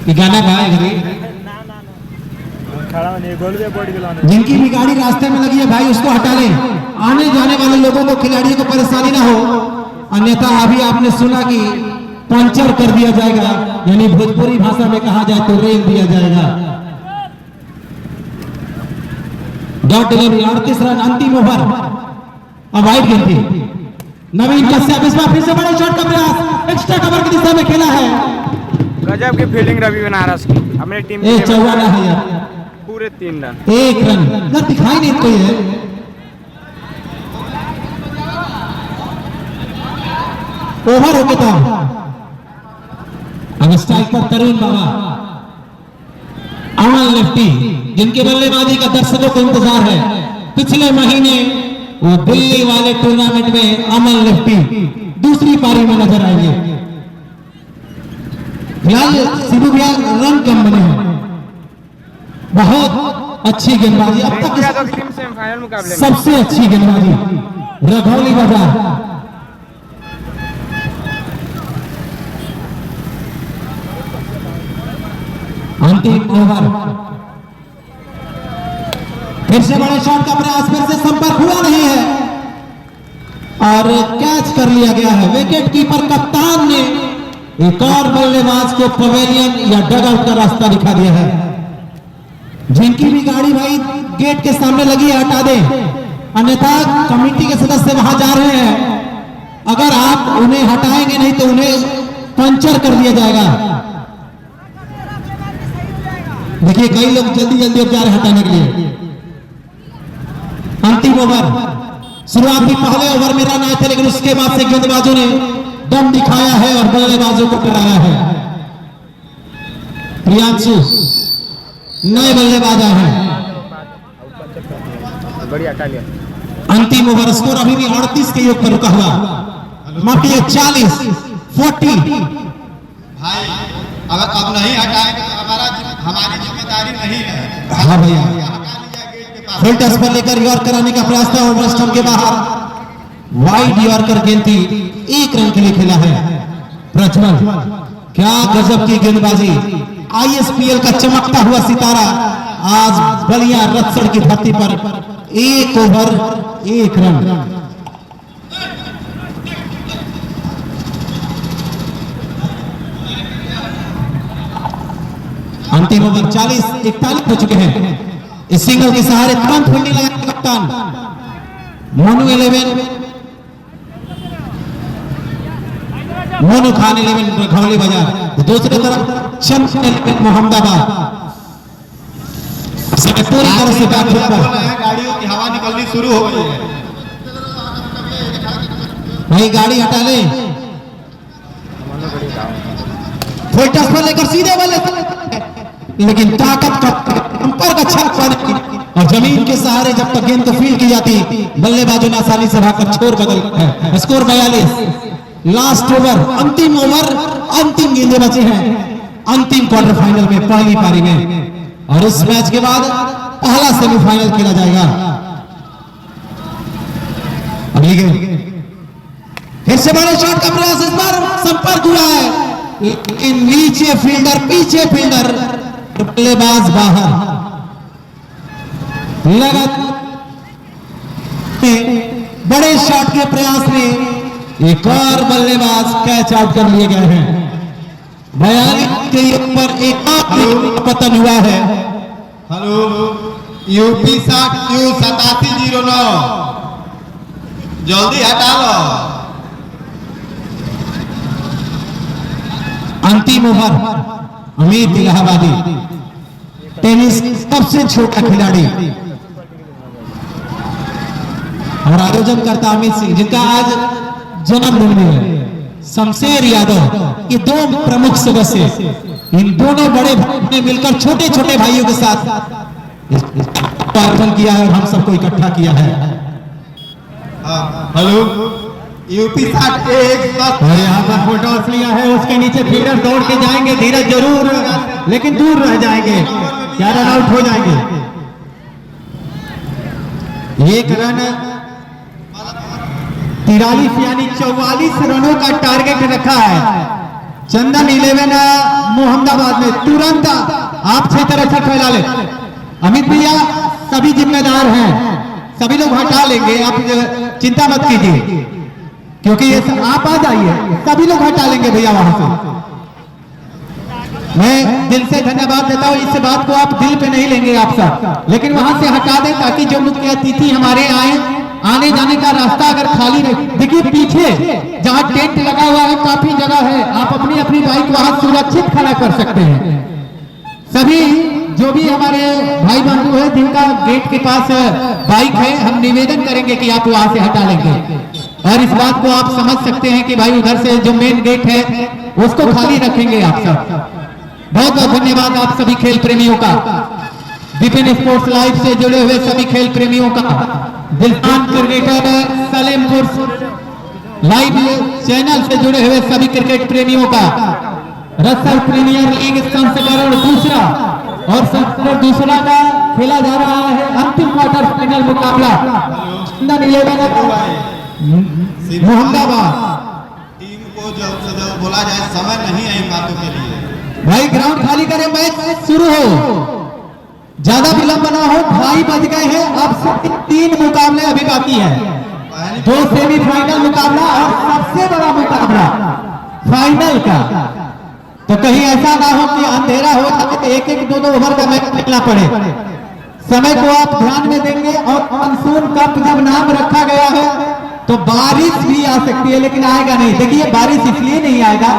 ये गाना गाएगा जिनकी भी गाड़ी रास्ते में लगी है भाई उसको हटा लें, आने जाने वाले लोगों को, खिलाड़ियों को परेशानी ना हो, अन्यथा अभी आपने सुना कि पंचर कर दिया जाएगा, यानी भोजपुरी भाषा में कहा जाए तो रेल दिया जाएगा। डॉट डिलीवरी 38 रन अंतिम ओवर। अब वाइड गेंद थी, नवीन कश्यप इस बार फिर से बड़े शॉट का प्रयास, एक्स्ट्रा कवर की दिशा में खेला है। गजब की फील्डिंग रवि बनारस की, अपने टीम के 54 है यार, पूरे 3 रन, 1 रन इधर दिखाई नहीं कोई है। ओवर हो गया था। अब स्ट्राइक पर तरुण बाबा, अमन लेफ्टी, जिनके बल्लेबाजी का दर्शकों को इंतजार है। पिछले महीने वो दिल्ली वाले टूर्नामेंट में अमन लेफ्टी दूसरी पारी में नजर आएंगे। फिलहाल सिद्धू भैया रन कम बने हैं, बहुत अच्छी गेंदबाजी अब तक टीम सेमीफाइनल मुकाबले में सबसे अच्छी गेंदबाजी रघौली बाजार। अंतिम ओवर, फिर से बड़े शॉट का प्रयास, फिर से संपर्क हुआ नहीं है और कैच कर लिया गया है। विकेट कीपर कप्तान ने एक और बल्लेबाज को पवेलियन या डगआउट का रास्ता दिखा दिया है। जिनकी भी गाड़ी भाई गेट के सामने लगी है हटा दें, अन्यथा कमेटी के सदस्य वहां जा रहे हैं, अगर आप उन्हें हटाएंगे नहीं तो उन्हें पंचर कर दिया जाएगा। देखिए कई लोग जल्दी जल्दी अब जा रहे हटाने के लिए। अंतिम ओवर, शुरुआती पहले ओवर में रन आए थे, लेकिन उसके बाद से गेंदबाजों ने दम दिखाया है और बल्लेबाजों को कराया है। प्रियांशु नए बल्लेबाज आए हैं। बढ़िया हटा लिया। अंतिम ओवर, स्कोर अभी भी 38 के योग पर रुका हुआ, माफी 40। 40। भाई अगर अब नहीं हटाएंगे तो हमारी जिम्मेदारी नहीं है। हाँ भैया, हटा लीजिए गेट के पास। फुल टच पर लेकर यॉर्क कराने का प्रयास था, ओवर स्टंप के बाहर वाइड यॉर्कर गेंद थी, 1 रन के लिए खेला है प्रज्वल। क्या गजब की गेंदबाजी, आईएसपीएल का चमकता हुआ सितारा आज बलिया रत्सड़ की धरती पर 1 ओवर 1 रन। अंतिम ओवर 40-41 हो चुके हैं। इस सिंगल के सहारे तुरंत फील्डिंग लगाएंगे कप्तान मोनू 11, मोनू खान 11 घोली बाजार। दूसरी तरफ चंद 11 मोहम्मदाबाद पूरी तरह से बैकफुट पर। गाड़ियों की हवा निकलनी शुरू हो गई है। भाई गाड़ी हटा ले, फुल टच पर लेकर सीधे वाले, लेकिन ताकत का संपर्क अच्छा और जमीन के सहारे जब तक गेंद को फील्ड की जाती, बल्लेबाजों ने आसानी से भागकर छोर बदल। स्कोर 42। लास्ट ओवर, अंतिम ओवर, अंतिम गेंदें बचे हैं अंतिम क्वार्टर फाइनल में, पहली पारी में। और इस मैच के बाद पहला सेमीफाइनल खेला जाएगा। अगली गेंद फिर से बड़े शॉट का प्रयास, इस बार संपर्क हुआ है लेकिन नीचे फील्डर, पीछे फील्डर, बल्लेबाज बाहर। लगातार बड़े शॉट के प्रयास में एक और बल्लेबाज कैच आउट कर लिए गए हैं। 42 के ऊपर एक और पतन हुआ है। हेलो, यूपी 60 8709 जल्दी हटा लो। अंतिम ओवर, अमित इलाहाबादी, टेनिस सबसे छोटा खिलाड़ी और आयोजन करता अमित सिंह, जिनका आज जन्मदिन है। शमशेर यादव, ये 2 प्रमुख सदस्य, इन दोनों बड़े भाइयों ने मिलकर छोटे छोटे भाइयों के साथ आयोजन किया है और हम सबको इकट्ठा किया है। हेलो, यूपी 60 और यहाँ पर फोटोस लिया है, उसके नीचे फील्डर दौड़ के जाएंगे, धीरज जरूर, लेकिन दूर रह जाएंगे, क्या रन आउट हो जाएंगे। 1 रन 43 यानी 44 रनों का टारगेट रखा है चंदन 11 मोहम्मदाबाद में। तुरंत आप 6 तरह से फैला ले। अमित भैया सभी जिम्मेदार हैं, सभी लोग हटा लेंगे, आप चिंता मत कीजिए, क्योंकि ये आप आ जाइए, सभी लोग हटा लेंगे भैया वहां से। मैं दिल से धन्यवाद देता हूँ, इस बात को आप दिल पे नहीं लेंगे आप सब, लेकिन वहां से हटा दें ताकि जो मुख्य अतिथि हमारे आए, आने जाने का रास्ता अगर खाली रहे। देखिए पीछे जहां टेंट लगा हुआ है काफी जगह है, आप अपनी अपनी बाइक वहां सुरक्षित खड़ा कर सकते हैं। सभी जो भी हमारे भाई बंधु है जिनका गेट के पास बाइक है, हम निवेदन करेंगे कि आप वहां से हटा लेंगे। और इस बात को आप समझ सकते हैं कि भाई उधर से जो मेन गेट है उसको खाली रखेंगे आप सब। बहुत बहुत धन्यवाद आप सभी खेल प्रेमियों का, विपिन स्पोर्ट्स लाइव से जुड़े हुए सभी खेल प्रेमियों का, दिलसान क्रिकेटर सलेमपुर लाइव चैनल से जुड़े हुए सभी क्रिकेट प्रेमियों का, रसल प्रीमियर लीग संस्करण दूसरा और संस्करण दूसरा का खेला जा रहा है अंतिम क्वार्टर फाइनल मुकाबला मोहम्मदाबाद। टीम को जल्द से जल्द बोला जाए, समय नहीं है इन बातों के लिए। भाई ग्राउंड खाली करें, मैच शुरू हो, ज्यादा विलंब ना हो। 2:30 बज गए हैं, अब 3 मुकाबले अभी बाकी हैं। 2 सेमीफाइनल मुकाबला और सबसे बड़ा मुकाबला फाइनल का। तो कहीं ऐसा ना हो कि अंधेरा हो तो 1-1, 2-2 ओवर का मैच खेलना पड़े। समय को आप ध्यान में देंगे। और मानसून कप जब नाम रखा गया है तो बारिश भी आ सकती है, लेकिन आएगा नहीं। देखिए बारिश इसलिए नहीं आएगा,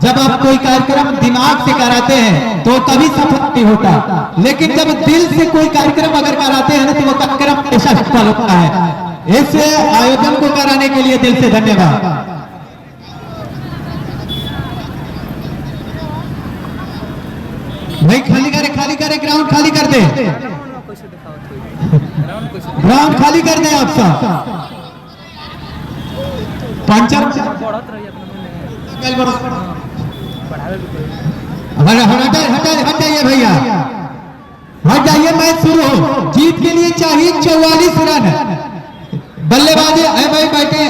जब आप कोई कार्यक्रम दिमाग से कराते हैं तो कभी सफल नहीं होता, लेकिन जब दिल से कोई कार्यक्रम अगर कराते हैं ना तो वो कार्यक्रम हमेशा सफल होता है। इस आयोजन को कराने के लिए दिल से धन्यवाद। भाई खाली करे, ग्राउंड खाली कर दे, ग्राउंड खाली कर दे आप सब। पंचर हट जाइए भैया, हट जाइए, मैच शुरू हो। जीत के लिए चाहिए 44 रन। बल्लेबाजी है भाई, बैठे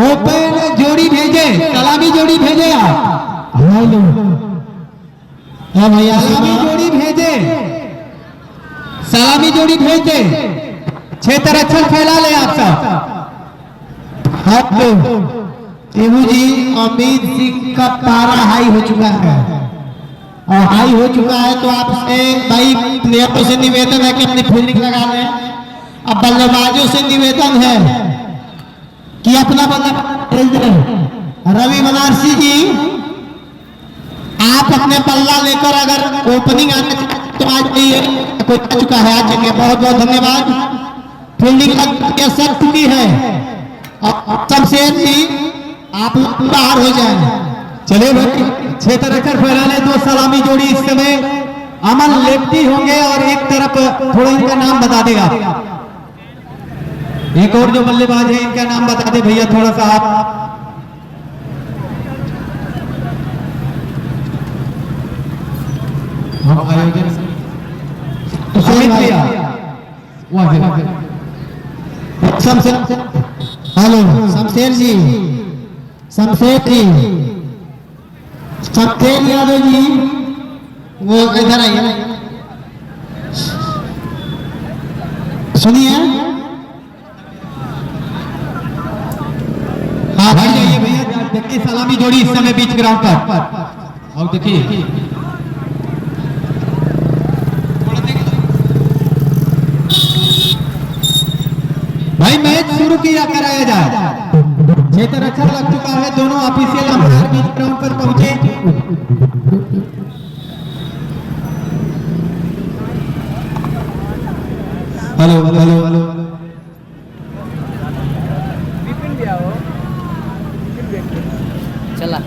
ओपन जोड़ी भेजे, सलामी जोड़ी भेजे आप। हेलो भैया, सलामी जोड़ी भेजे, सलामी जोड़ी भेजे। क्षेत्र अच्छा फैला ले आप सब। टेबू जी, अमित सिंह का पारा हाई हो चुका है, और हाई हो चुका है तो आपसे भाई प्लेयरों से निवेदन है कि अपनी फील्डिंग लगा लें। अब बल्लेबाजों से निवेदन है कि अपना बल्ला रवि बनारसी जी, आप अपने बल्ला लेकर अगर ओपनिंग आने तो आज कोई आ चुका है, आ चुके। बहुत बहुत धन्यवाद। फील्डिंग शक्ति है, और शमशेर जी आप बाहर हो जाए। चले भाई, क्षेत्र रखकर फैलाने दो सलामी जोड़ी। इस समय अमन लेफ्टी होंगे और एक तरफ थोड़ा इनका नाम बता देगा, एक और जो बल्लेबाज है इनका नाम बता दे भैया थोड़ा सा आप। सुमित भैया, हेलो शमशेर जी, शमशेर जी, शमशेर यादव जी, वो इधर आइए, सुनिए। हाँ भाई जाइए भैया, देखिए सलामी जोड़ी इस समय बीच ग्राउंड पर, और देखिए भाई मैच शुरू किया कराया जाए। क्षेत्र अच्छा लग चुका है, दोनों ऑफिशियल अंपायर बीच ग्राउंड पर पहुंचे। हेलो हेलो हेलो, चला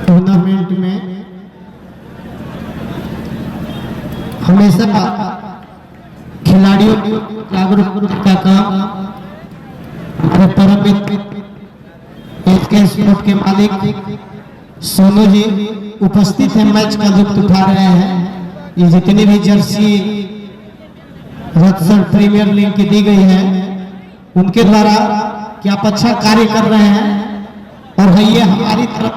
टूर्नामेंट में हमेशा खिलाड़ियों को जागरूक का काम परम इसके स्पोर्ट के मालिक सोनू जी उपस्थित है, मैच का लुत्फ उठा रहे हैं। ये जितनी भी जर्सी रत्सर प्रीमियर लीग की दी गई है उनके द्वारा कि आप अच्छा कार्य कर रहे हैं, और भैया हमारी तरफ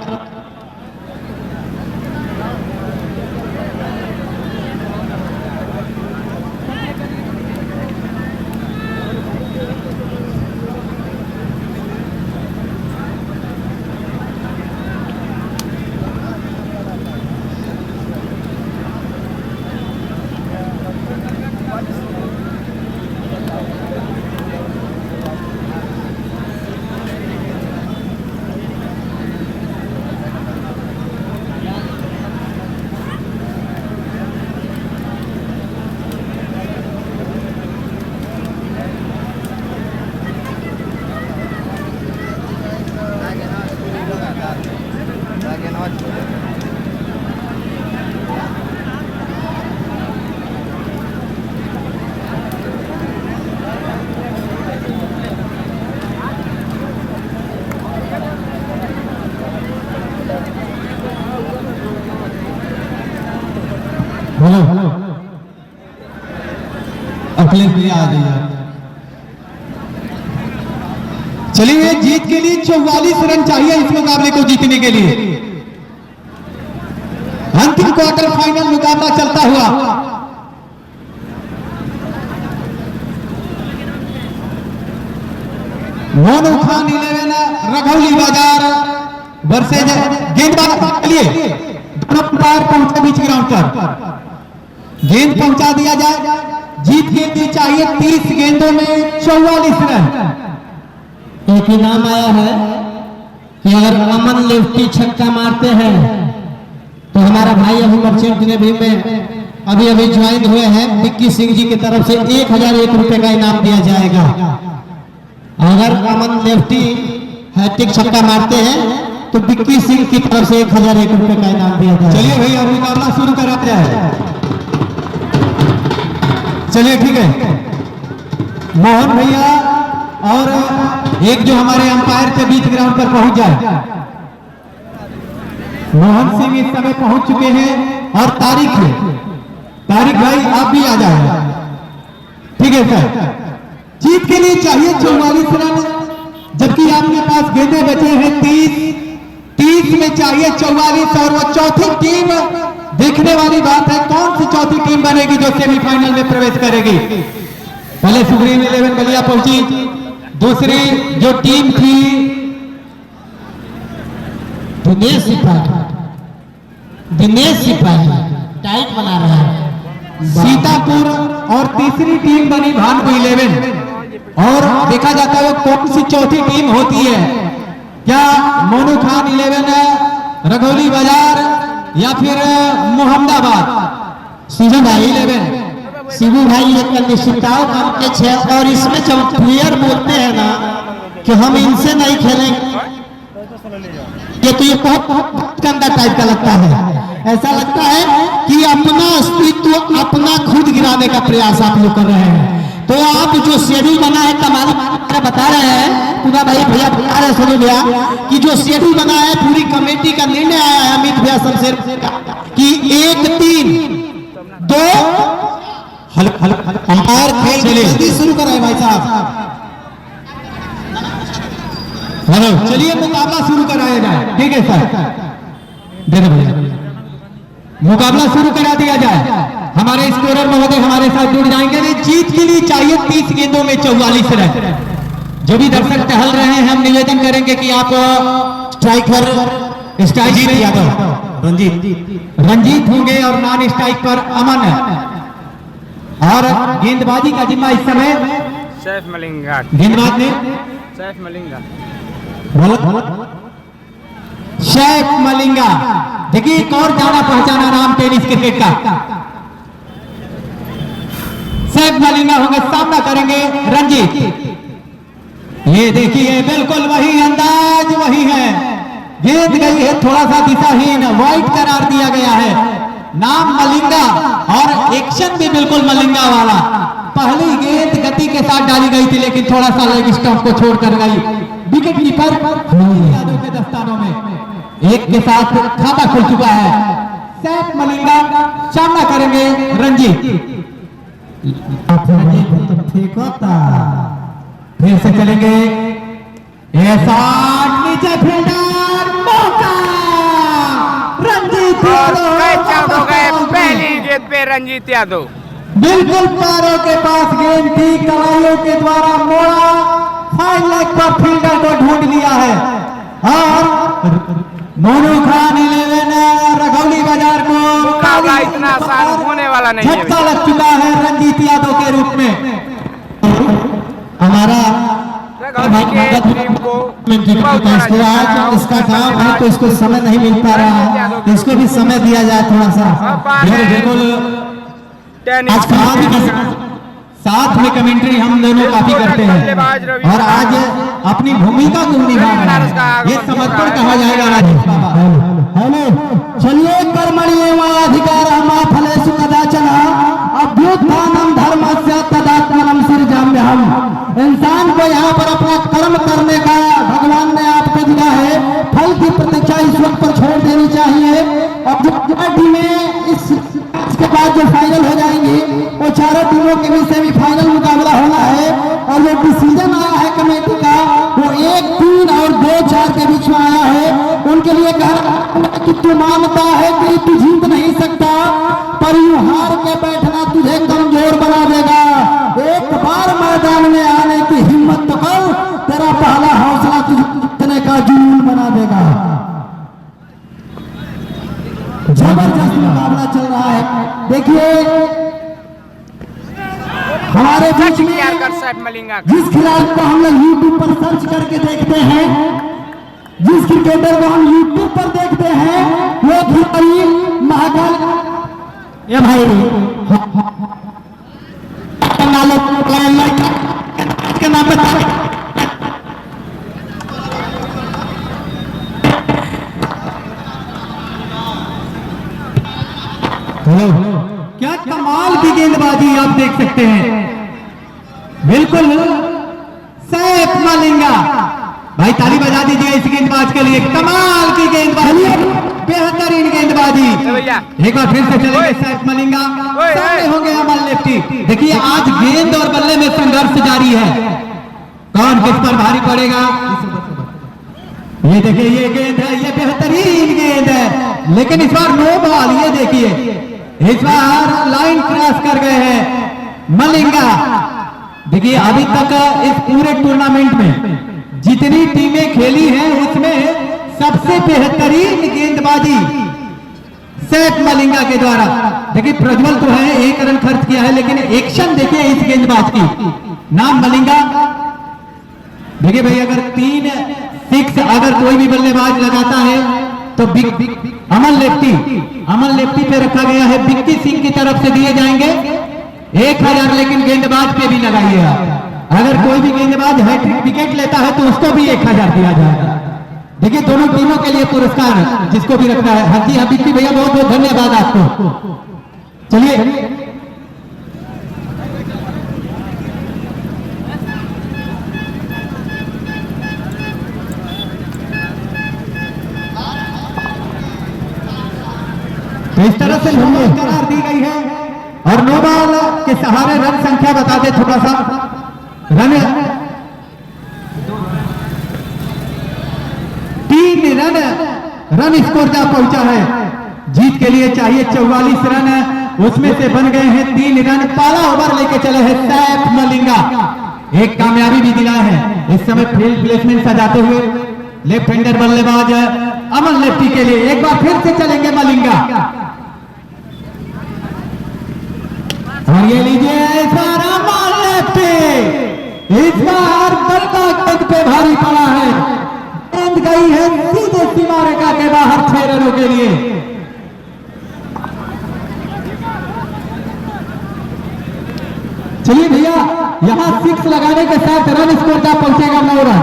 हेलो अखिलेश भैया आ जाइए। चलिए, जीत के लिए 44 रन चाहिए इस मुकाबले को जीतने के लिए। अंतिम क्वार्टर फाइनल मुकाबला चलता हुआ मोनू खान 11 रघौली बाजार वर्सेज गेंदबाज के लिए दोनों अंपायर पहुंचे बीच ग्राउंड पर। गेंद पहुंचा दिया जाए। जीत के लिए चाहिए 30 गेंदों में 44 रन। एक इनाम आया है कि अगर अमन लेफ्टी छक्का मारते हैं तो हमारा भाई अभी मर्चेंट नेवी में अभी ज्वाइन हुए हैं, विक्की सिंह जी की तरफ से 1001 रुपए का इनाम दिया जाएगा। अगर अमन लेफ्टी हैट्रिक छक्का मारते हैं तो विक्की सिंह की तरफ से 1001 रुपए का इनाम दिया जाएगा। चलिए भैया मुकाबला शुरू करा जाए। चलिए ठीक है, मोहन भैया और एक जो हमारे अंपायर थे बीच ग्राउंड पर पहुंच जाए। मोहन सिंह इस समय पहुंच चुके हैं और तारिक भाई आप भी आ जाए। ठीक है सर, जीत के लिए चाहिए 44 रन, जबकि आपके पास गेंदे बचे हैं 30 में चाहिए 44 और वो चौथी टीम देखने वाली बात है कौन सी चौथी टीम बनेगी जो सेमीफाइनल में प्रवेश करेगी। पहले सुग्रीव 11 बलिया पहुंची, दूसरी जो टीम थी दिनेश सिपाही टाइट बना रहा है सीतापुर, और तीसरी टीम बनी भानपुर 11। और देखा जाता है कौन सी चौथी टीम होती है, क्या मोनू खान 11 रघौली बाजार या फिर मोहम्मदाबाद शिवू भाई 11। शिवू भाई एक निश्चितताओं करके 6 और इसमें जब प्लेयर बोलते हैं ना कि हम इनसे नहीं खेलेंगे, ये तो ये बहुत गंदा टाइप का लगता है। ऐसा लगता है कि अपना अस्तित्व अपना खुद गिराने का प्रयास आप लोग कर रहे हैं। तो आप जो शेड्यूल बना है कमाल बता रहे हैं पूरा भाई भैया बता रहे सुनो भैया कि जो शेड्यूल बना है पूरी कमेटी का निर्णय आया है अमित भैया सबसे कि 1-3-2 अंपायर खेल जल्दी शुरू कराए भाई साहब। हेलो, चलिए मुकाबला शुरू कराया जाए। ठीक है सर, दे दो भैया, मुकाबला शुरू करा दिया जाए। हमारे स्कोरर महोदय हमारे साथ जुड़ जाएंगे। जीत के लिए चाहिए 30 गेंदों में 44 रन। जो भी दर्शक टहल रहे हैं हम निवेदन करेंगे कि आप स्ट्राइक यादव रंजीत होंगे और नॉन स्ट्राइक पर अमन, और गेंदबाजी का जिम्मा इस समय सैफ मलिंगा, गेंदबाज ने सैफ मलिंगा, शेख मलिंगा। देखिए एक और जाना पहचाना नाम टेनिस क्रिकेट का, शेख मलिंगा होंगे, सामना करेंगे रंजीत। ये देखिए बिल्कुल वही अंदाज वही है, गेंद गई है थोड़ा सा दिशाहीन, वाइट करार दिया गया है, नाम मलिंगा और एक्शन भी बिल्कुल मलिंगा वाला। पहली गेंद गति के साथ डाली गई थी लेकिन थोड़ा सा लेग स्टंप को छोड़कर गई। विकेट कीपर यादव के दस्तानों में एक के साथ खाता खुल चुका है। सैफ मलिंगा सामना करेंगे रंजीत। फिर से चलेंगे, ऐसा नीचे फील्डर मौका, रंजीत कैच हो गए पहली गेंद पे रंजीत यादव। बिल्कुल पैरों के पास गेंद थी, कलाइयों के द्वारा मोड़ा, फाइन लेग पर फील्डर को ढूंढ लिया है। और मोनू खान 11 रघौली बाजार को मुकाबला इतना आसान होने वाला नहीं है। झटका लग चुका है रंजीत यादव के रूप में। हमारा रघौली के टीम को आज इसका काम है तो इसको समय नहीं मिल पा रहा है, इसको भी समय दिया जाए थोड़ा सा। बिल्कुल टेनिस साथ में कमेंट्री हम दोनों काफी करते हैं और आज अपनी भूमिका को निभा रहे हैं, ये समर्पण कहा जाएगा। हेलो, चलिए कर्मण्येवाधिकारः फलेषु कदाचन अभ्युत्थानं धर्मस्य तदात्मनं सृजाम्यहम्। इंसान को यहाँ पर अपना कर्म करने का भगवान ने आपको दिया है, फल की प्रतीक्षा इस वक्त पर छोड़ देनी चाहिए। और जो टीमें इसके बाद जो फाइनल हो जाएंगी वो चारों टीमों के बीच सेमीफाइनल मुकाबला होना है। और जो डिसीजन आया है कमेटी का वो 1, 3 और 2, 4 के बीच में आया है। उनके लिए कहना कि तू मानता है कि तू जीत नहीं सकता, पर यूं हार के बैठना तुझे कमजोर बना देगा। एक बार मैदान में आने की हिम्मत तो कर, तेरा पहला हौसला तुझे जीतने का जुनून बना देगा। जबरदस्त मुकाबला चल रहा है। देखिए हमारे बीच में सैफ मलिंगा जिस खिलाड़ी को हम लोग यूट्यूब पर सर्च करके देखते हैं जिस क्रिकेटर को हम यूट्यूब पर देखते हैं वो खिलाड़ी महाकाल ये भाई के नाम बता क्या कमाल की गेंदबाजी आप देख सकते हैं। बिल्कुल सैफ मलिंगा, भाई ताली बजा दीजिए इस गेंदबाज के लिए। कमाल की गेंदबाजी, बेहतरीन गेंदबाजी। एक बार फिर से चलेंगे सैफ मलिंगा, सामने होंगे अमन लेफ्टी। देखिए आज गेंद और बल्ले में संघर्ष जारी है, कौन किस पर भारी पड़ेगा। ये देखिए ये गेंद है, ये बेहतरीन गेंद है, लेकिन इस बार नो बॉल। ये देखिए इस बार लाइन क्रॉस कर गए हैं मलिंगा। देखिए अभी तक इस पूरे टूर्नामेंट में जितनी टीमें खेली हैं उसमें सबसे बेहतरीन गेंदबाजी सैफ मलिंगा के द्वारा। देखिए प्रज्वल तो है, 1 रन खर्च किया है, लेकिन एक्शन देखिए इस गेंदबाज की, नाम मलिंगा। देखिए भाई अगर 3 6 अगर कोई भी बल्लेबाज लगाता है तो अमन लेफ्टी पे रखा गया है, बिक्की सिंह की तरफ से दिए जाएंगे 1000, लेकिन गेंदबाज पे भी लगाइएगा। अगर कोई भी गेंदबाज हैट्रिक विकेट लेता है तो उसको भी 1000 दिया जाएगा। देखिए दोनों टीमों के लिए पुरस्कार जिसको भी रखा है। हाँ जी हाँ बिक्की भैया बहुत बहुत धन्यवाद आपको। चलिए तो इस तरह से करार दी गई है और नो बॉल के सहारे रन संख्या बता दे थोड़ा सा। रन 3 रन स्कोर जा पहुंचा है। जीत के लिए चाहिए 44 रन, उसमें से बन गए हैं 3 रन। पहला ओवर लेके चले हैं सैफ मलिंगा, एक कामयाबी भी दिला है इस समय फील्ड प्लेसमेंट सजाते हुए लेफ्ट हैंडर बल्लेबाज अमन लेफ्टी के लिए। एक बार फिर से चलेंगे मलिंगा और ये लीजिए इस बार अमन लेफ्टी, इस बार बल्ला गेंद पे भारी पड़ा है, गेंद गई है सीधे सीमा रेखा के बाहर 6 रनों के लिए। चलिए भैया यहां 6 लगाने के साथ रन स्कोर का पहुंचेगा 9 रन।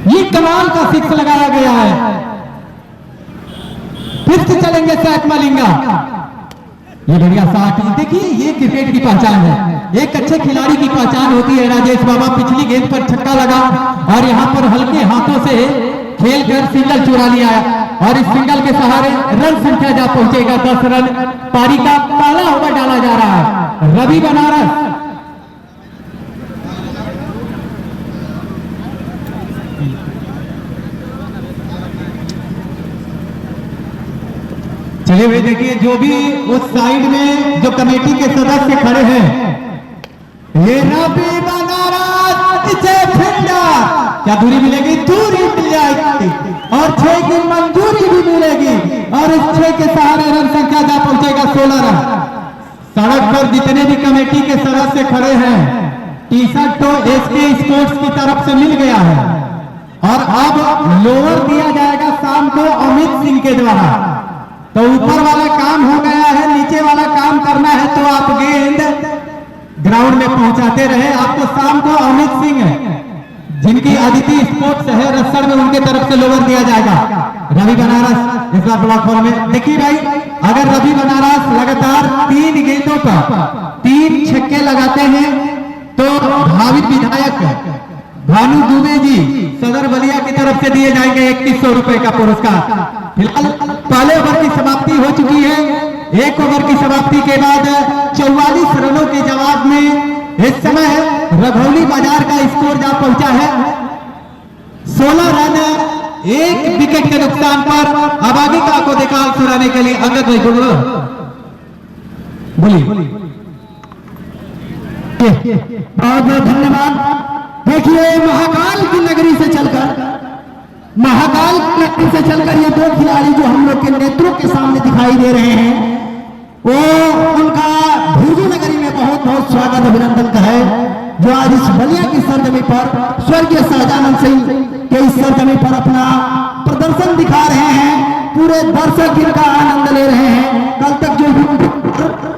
ये कमाल का 6 लगाया गया है। फिर से चलेंगे सैफ मलिंगा, ये बढ़िया 60। देखिए ये क्रिकेट की पहचान है, एक अच्छे खिलाड़ी की पहचान होती है। राजेश बाबा पिछली गेंद पर छक्का लगा और यहां पर हल्के हाथों से खेल कर सिंगल चुरा लिया और इस सिंगल के सहारे रन संख्या जा पहुंचेगा 10 रन। पारी का पहला ओवर डाला जा रहा है। रवि बनारस चलिए भाई देखिए जो भी उस साइड में जो कमेटी के सदस्य खड़े हैं, ये रवि बनारस क्या दूरी मिलेगी? दूरी मिल जाएगी और 6 की मंजूरी भी मिलेगी और इस 6 के सहारे रन संख्या जा पहुंचेगा 16 रन। सड़क पर जितने भी कमेटी के सदस्य खड़े हैं, टी शर्ट तो एसके स्पोर्ट्स की तरफ से मिल गया है और अब लोअर दिया जाएगा शाम को अमित सिंह के द्वारा। तो ऊपर वाला काम हो गया है, नीचे वाला काम करना है तो आप गेंद ग्राउंड में पहुंचाते रहे। आपको शाम को अमित सिंह जिनकी अदिति स्पोर्ट्स है रसड़ में, उनके तरफ से लोअर दिया जाएगा। रवि बनारस इस बार ब्लॉक बॉल में देखिए भाई, अगर रवि बनारस लगातार 3 गेंदों पर 3 छक्के लगाते हैं तो भावित विधायक भानु दुबे जी सदर बलिया की तरफ से दिए जाएंगे 2100 रुपए का पुरस्कार। फिलहाल पहले ओवर की समाप्ति हो चुकी है। 1 ओवर की समाप्ति के बाद 44 रनों के जवाब में इस समय रघौली बाजार का स्कोर जा पहुंचा है 16 रन 1 विकेट के नुकसान पर। अब आगे का को निकाल सुनाने के लिए अंगद भाई बोलिए। बहुत बहुत धन्यवाद। देखिए महाकाल की नगरी से चलकर ये 2 खिलाड़ी जो हम लोग के नेत्रों के सामने दिखाई दे रहे हैं, वो उनका भुजू नगरी में बहुत बहुत स्वागत अभिनंदन का है। जो आज इस बलिया की सरजमी पर स्वर्गीय शाहजानंद सिंह के इस सरजमी पर अपना प्रदर्शन दिखा रहे हैं। पूरे दर्शक इनका आनंद ले रहे हैं। कल तक जो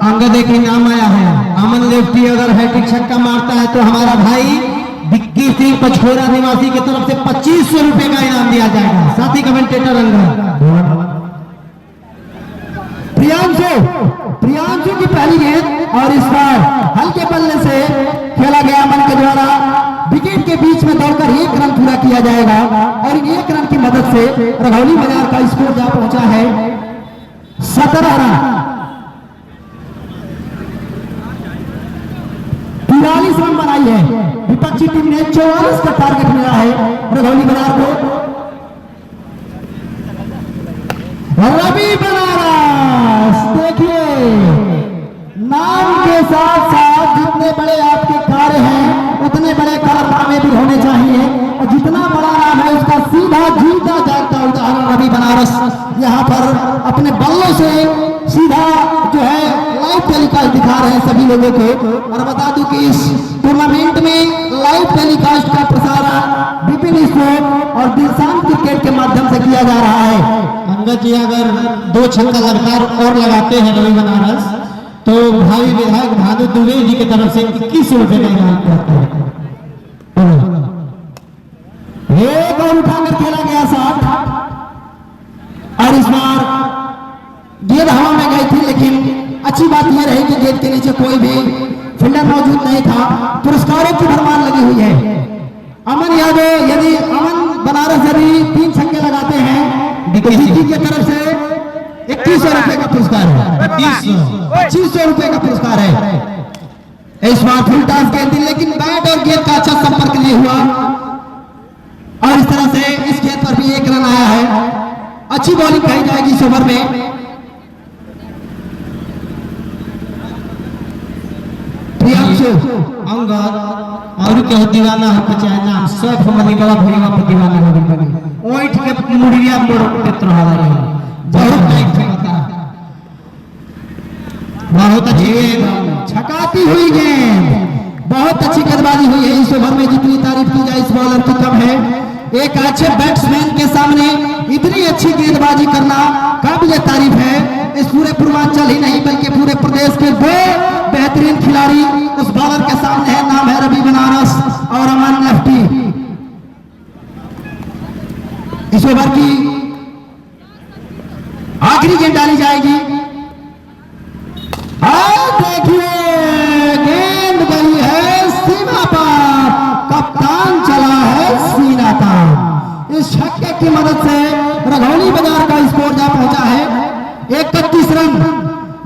अंगद के नाम आया है, अमन लेफ्टी अगर हैट्रिक छक्का मारता है तो हमारा भाई विक्की सिंह पछोरा निवासी की तरफ से 2500 रुपए का इनाम दिया जाएगा। साथी कमेंटेटर अंगद। प्रियांशु की पहली गेंद और इस बार हल्के बल्ले से खेला गया अमन के द्वारा विकेट के बीच में दौड़कर 1 रन पूरा किया जाएगा और इन 1 रन की मदद से रघौली बाजार का स्कोर जा पहुंचा है 17 रन। 43 रन बनाई है विपक्षी टीम ने। 44 का टारगेट मिला है रघौली बाजार को। रवि बनारस देखिए नाम के साथ साथ जितने बड़े आपके कार्य हैं उतने बड़े कारनामे भी होने चाहिए और जितना बड़ा नाम है उसका सीधा जीता जागता उदाहरण रवि बनारस यहाँ पर अपने बल्लों से सीधा जो है लाइव टेलीकास्ट दिखा रहे हैं सभी लोगों को। और बता दूं कि इस टूर्नामेंट में लाइव टेलीकास्ट का प्रसारण विपिन स्पोर्ट और दिलशान क्रिकेट के माध्यम से किया जा रहा है। अंगद जी अगर 2 छक्का लगातार और लगाते हैं रवि बनारस तो भाई विधायक भानु दुबे जी की तरफ से 21 रुपए का इनाम करते हैं। एक और उठाकर खेला गया शॉट और इस बार गेंद हवा में गई थी, लेकिन अच्छी बात यह रही कि गेंद के नीचे कोई भी फील्डर मौजूद नहीं था। पुरस्कारों की भरमार लगी हुई है। अमन यादव यदि अमन बनारस यदि 3 छक्के लगाते हैं तो विक्की की तरफ से 2100 रुपए का पुरस्कार है। 2500 रुपए का पुरस्कार है। इस बार फुल टॉस गेंद, लेकिन बैट और गेंद का अच्छा संपर्क नहीं हुआ और इस तरह से इस गेंद पर भी 1 रन आया है। अच्छी बॉलिंग कही जाएगी इस ओवर में। अंगद और क्या दीवाना है चाहे नाम सैफ मनी बड़ा भैया पर दीवाना हो गई। ओइठ के मुड़िया मोड़ पेत्र रहा है। बहुत टाइट होता है। बहुत अच्छी गेंद, छकाती हुई गेंद, बहुत अच्छी गेंदबाजी हुई है। इस ओवर में जितनी तारीफ की जाए इस बॉलर की कम है। एक अच्छे बैट्समैन के सामने इतनी अच्छी गेंदबाजी करना काबिल तारीफ है। इस पूरे पूर्वांचल ही नहीं बल्कि पूरे प्रदेश के 2 बेहतरीन खिलाड़ी उस बॉलर के सामने है। नाम है रवि बनारस और अमन लेफ्टी। इस ओवर की आखिरी गेंद डाली जाएगी। देखिए गेंद गई है सीमा पर, कप्तान चला है सीना पर। इस छक्के की मदद से रघौली बाजार का स्कोर जा पहुंचा है 31 रन।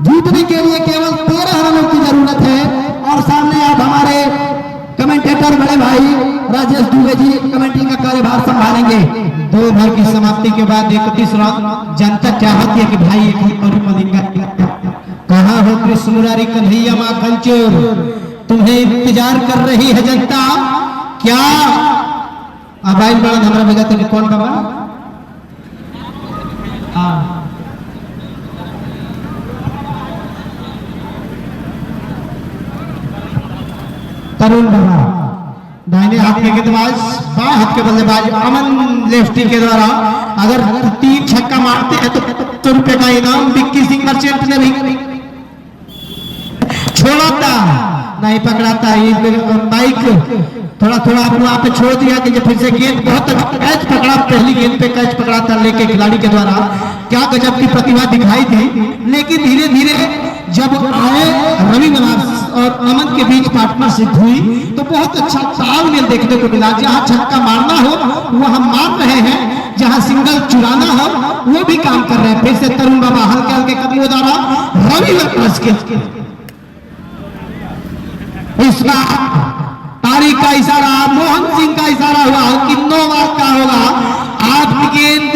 जीतने के लिए केवल 13 रनों की जरूरत है। और सामने आप हमारे कमेंटेटर बड़े भाई राजेश दुबे जी कमेंट्री का कार्यभार संभालेंगे। 2 ओवर की समाप्ति के बाद 31 रन। जनता चाहती है कि भाई एक और मलिंगा कहाँ हो कृष्ण मुरारी कन्हैया माखन चोर, तुम्हें इंतजार कर रही है जनता। क्या मोबाइल बड़ा हमारा भेजा तो कौन बाबा तरुण बाबा दाहिने हाथ के गेंदबाज, बाएं हाथ के बल्लेबाज अमन लेफ्टी के द्वारा अगर 3 छक्का मारते हैं तो 70 रुपए का इनाम विक्की सिंह मर्चेंट ने भी छोड़ा था, नहीं पकड़ाता। बाइक थोड़ा थोड़ा अपने आप पे छोड़ दिया कि जब फिर से गेंद बहुत कैच पकड़ा, पहली गेंद पे कैच पकड़ा था लेके खिलाड़ी के द्वारा। क्या गजब की प्रतिभा दिखाई थी। लेकिन धीरे धीरे जब आए रवि बनारस और अमन के बीच पार्टनरशिप हुई तो बहुत अच्छा तालमेल देखने को मिला। जहां छक्का मारना हो वो हम मार रहे हैं, जहां सिंगल चुराना हो वो भी काम कर रहे हैं। फिर से तरुण बाबा हल्के हल्के कदमों द्वारा रवि बनारस के इस बार तारीख का इशारा, मोहन सिंह का इशारा हुआ कि 9 ओवर का होगा। आपकी गेंद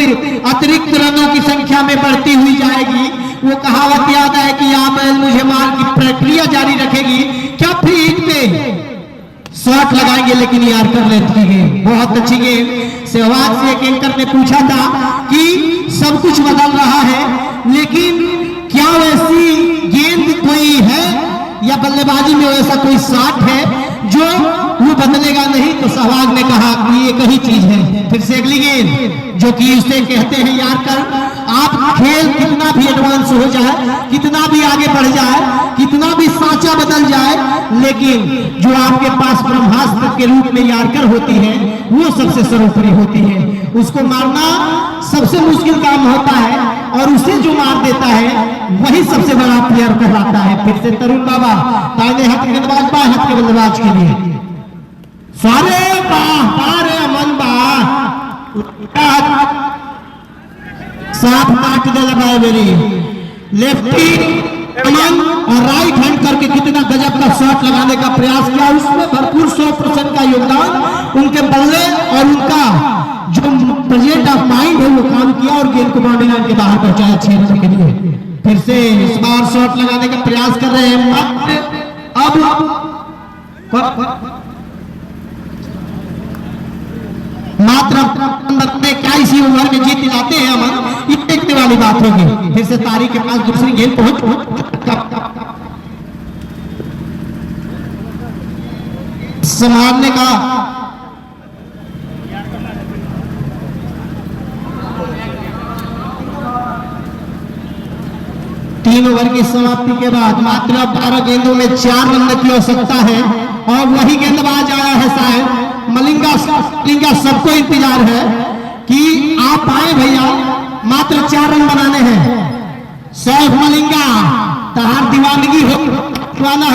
अतिरिक्त रनों की संख्या में बढ़ती हुई जाएगी। वो कहावत याद है कि आप मुझे मार की प्रक्रिया जारी रखेगी। क्या फील्ड पे शॉट लगाएंगे लेकिन यार कर लेती है। बहुत अच्छी गेंद। सहवाग से एक एंकर ने पूछा था कि सब कुछ बदल रहा है लेकिन क्या वैसी गेंद कोई है या बल्लेबाजी में ऐसा कोई शॉट है जो वो बदलेगा नहीं। तो सहवाग ने कहा कि एक ही चीज है। फिर से अगली गेंद जो कि उसे कहते हैं यार कर, आप खेल कितना भी एडवांस हो जाए, कितना भी आगे बढ़ जाए, कितना भी सांचा बदल जाए, लेकिन जो आपके पास ब्रह्मास्त्र के रूप में यारकर होती है वो सबसे सर्वोपरि होती है। उसको मारना सबसे मुश्किल काम होता है और उसे जो मार देता है वही सबसे बड़ा प्लेयर कहलाता है। फिर से तरुण बाबा दाहिने हाथ के गेंदबाज, बाएं हाथ के बल्लेबाज के लिए सारे बारे अमन साफ काट दे लगाए मेरी लेफ्टी अमन और राइट हैंड करके कितना गजब का शॉट लगाने का प्रयास किया। उसमें भरपूर 100% का योगदान उनके बल्ले और उनका जो प्रेजेंट ऑफ माइंड है वो काम किया और गेंद को बाउंड्री लाइन के बाहर पहुंचाया 6 रन के लिए। फिर से इस बार शॉट लगाने का प्रयास कर रहे हैं। मात्र में क्या इसी ओवर में जीत दिलाते हैं अमन, ये देखने वाली बात होगी। फिर से तारीख के पास दूसरी गेंद पहुंच संभालने का तीन ओवर की समाप्ति के बाद मात्र 12 गेंदों में 4 रन की आवश्यकता है और वही गेंदबाज आया है शायद मलिंगा। सबको इंतजार है कि आप आए भैया, मात्र 4 रन बनाने हैं। सैफ मलिंगा तहार दीवानगी हो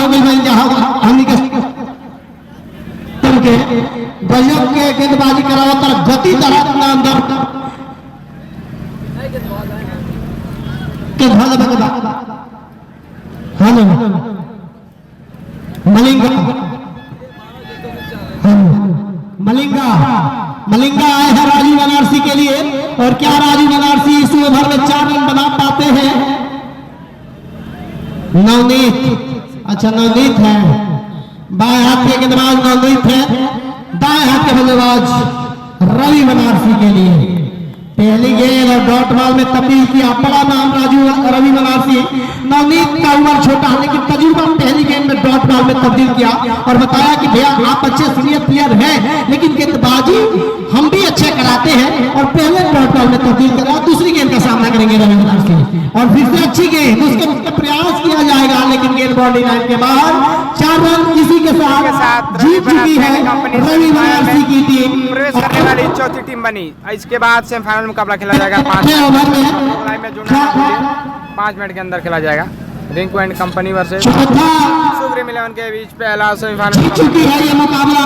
गई बन जाओ के गजब के गेंदबाजी करावा तरफ गति तरह अंदर के हेलो मलिंगा आए हैं राजू बनारसी के लिए। और क्या राजू बनारसी इस ओवर में 4 रन बना पाते हैं? नवनीत, अच्छा नवनीत है, बाएं हाथ के गेंदबाज नवनीत है, दाएं हाथ के बल्लेबाज रवि बनारसी के लिए। पहली गेंद और डॉट बॉल में तब्दील किया, बड़ा नाम रवि बनारसी। नवनीत का उम्र छोटा है लेकिन तजुर्बा पहली गेंद में डॉट बॉल में तब्दील किया और बताया कि भैया आप अच्छे सीनियर प्लेयर हैं लेकिन गेंदबाजी हम भी अच्छे कराते हैं और पहले डॉट बॉल में तब्दील करा। दूसरी गेंद का सामना करेंगे रवि बनारसी और फिर से अच्छी गेंद, उसके प्रयास किया जाएगा लेकिन गेंद बाउंड्री लाइन के बाहर। 4 रन इसी के साथ जीत चुकी है रवि बनारसी की टीम। प्रवेश करने वाली चौथी टीम बनी। इसके बाद सेमीफाइनल मुकाबला खेला जाएगा 5 ओवर में 5 मिनट के अंदर खेला जाएगा। रिंकू एंड कंपनी वर्सेस चौथा सुप्रीम 11 के बीच पहला सेमीफाइनल जीत चुकी है ये मुकाबला।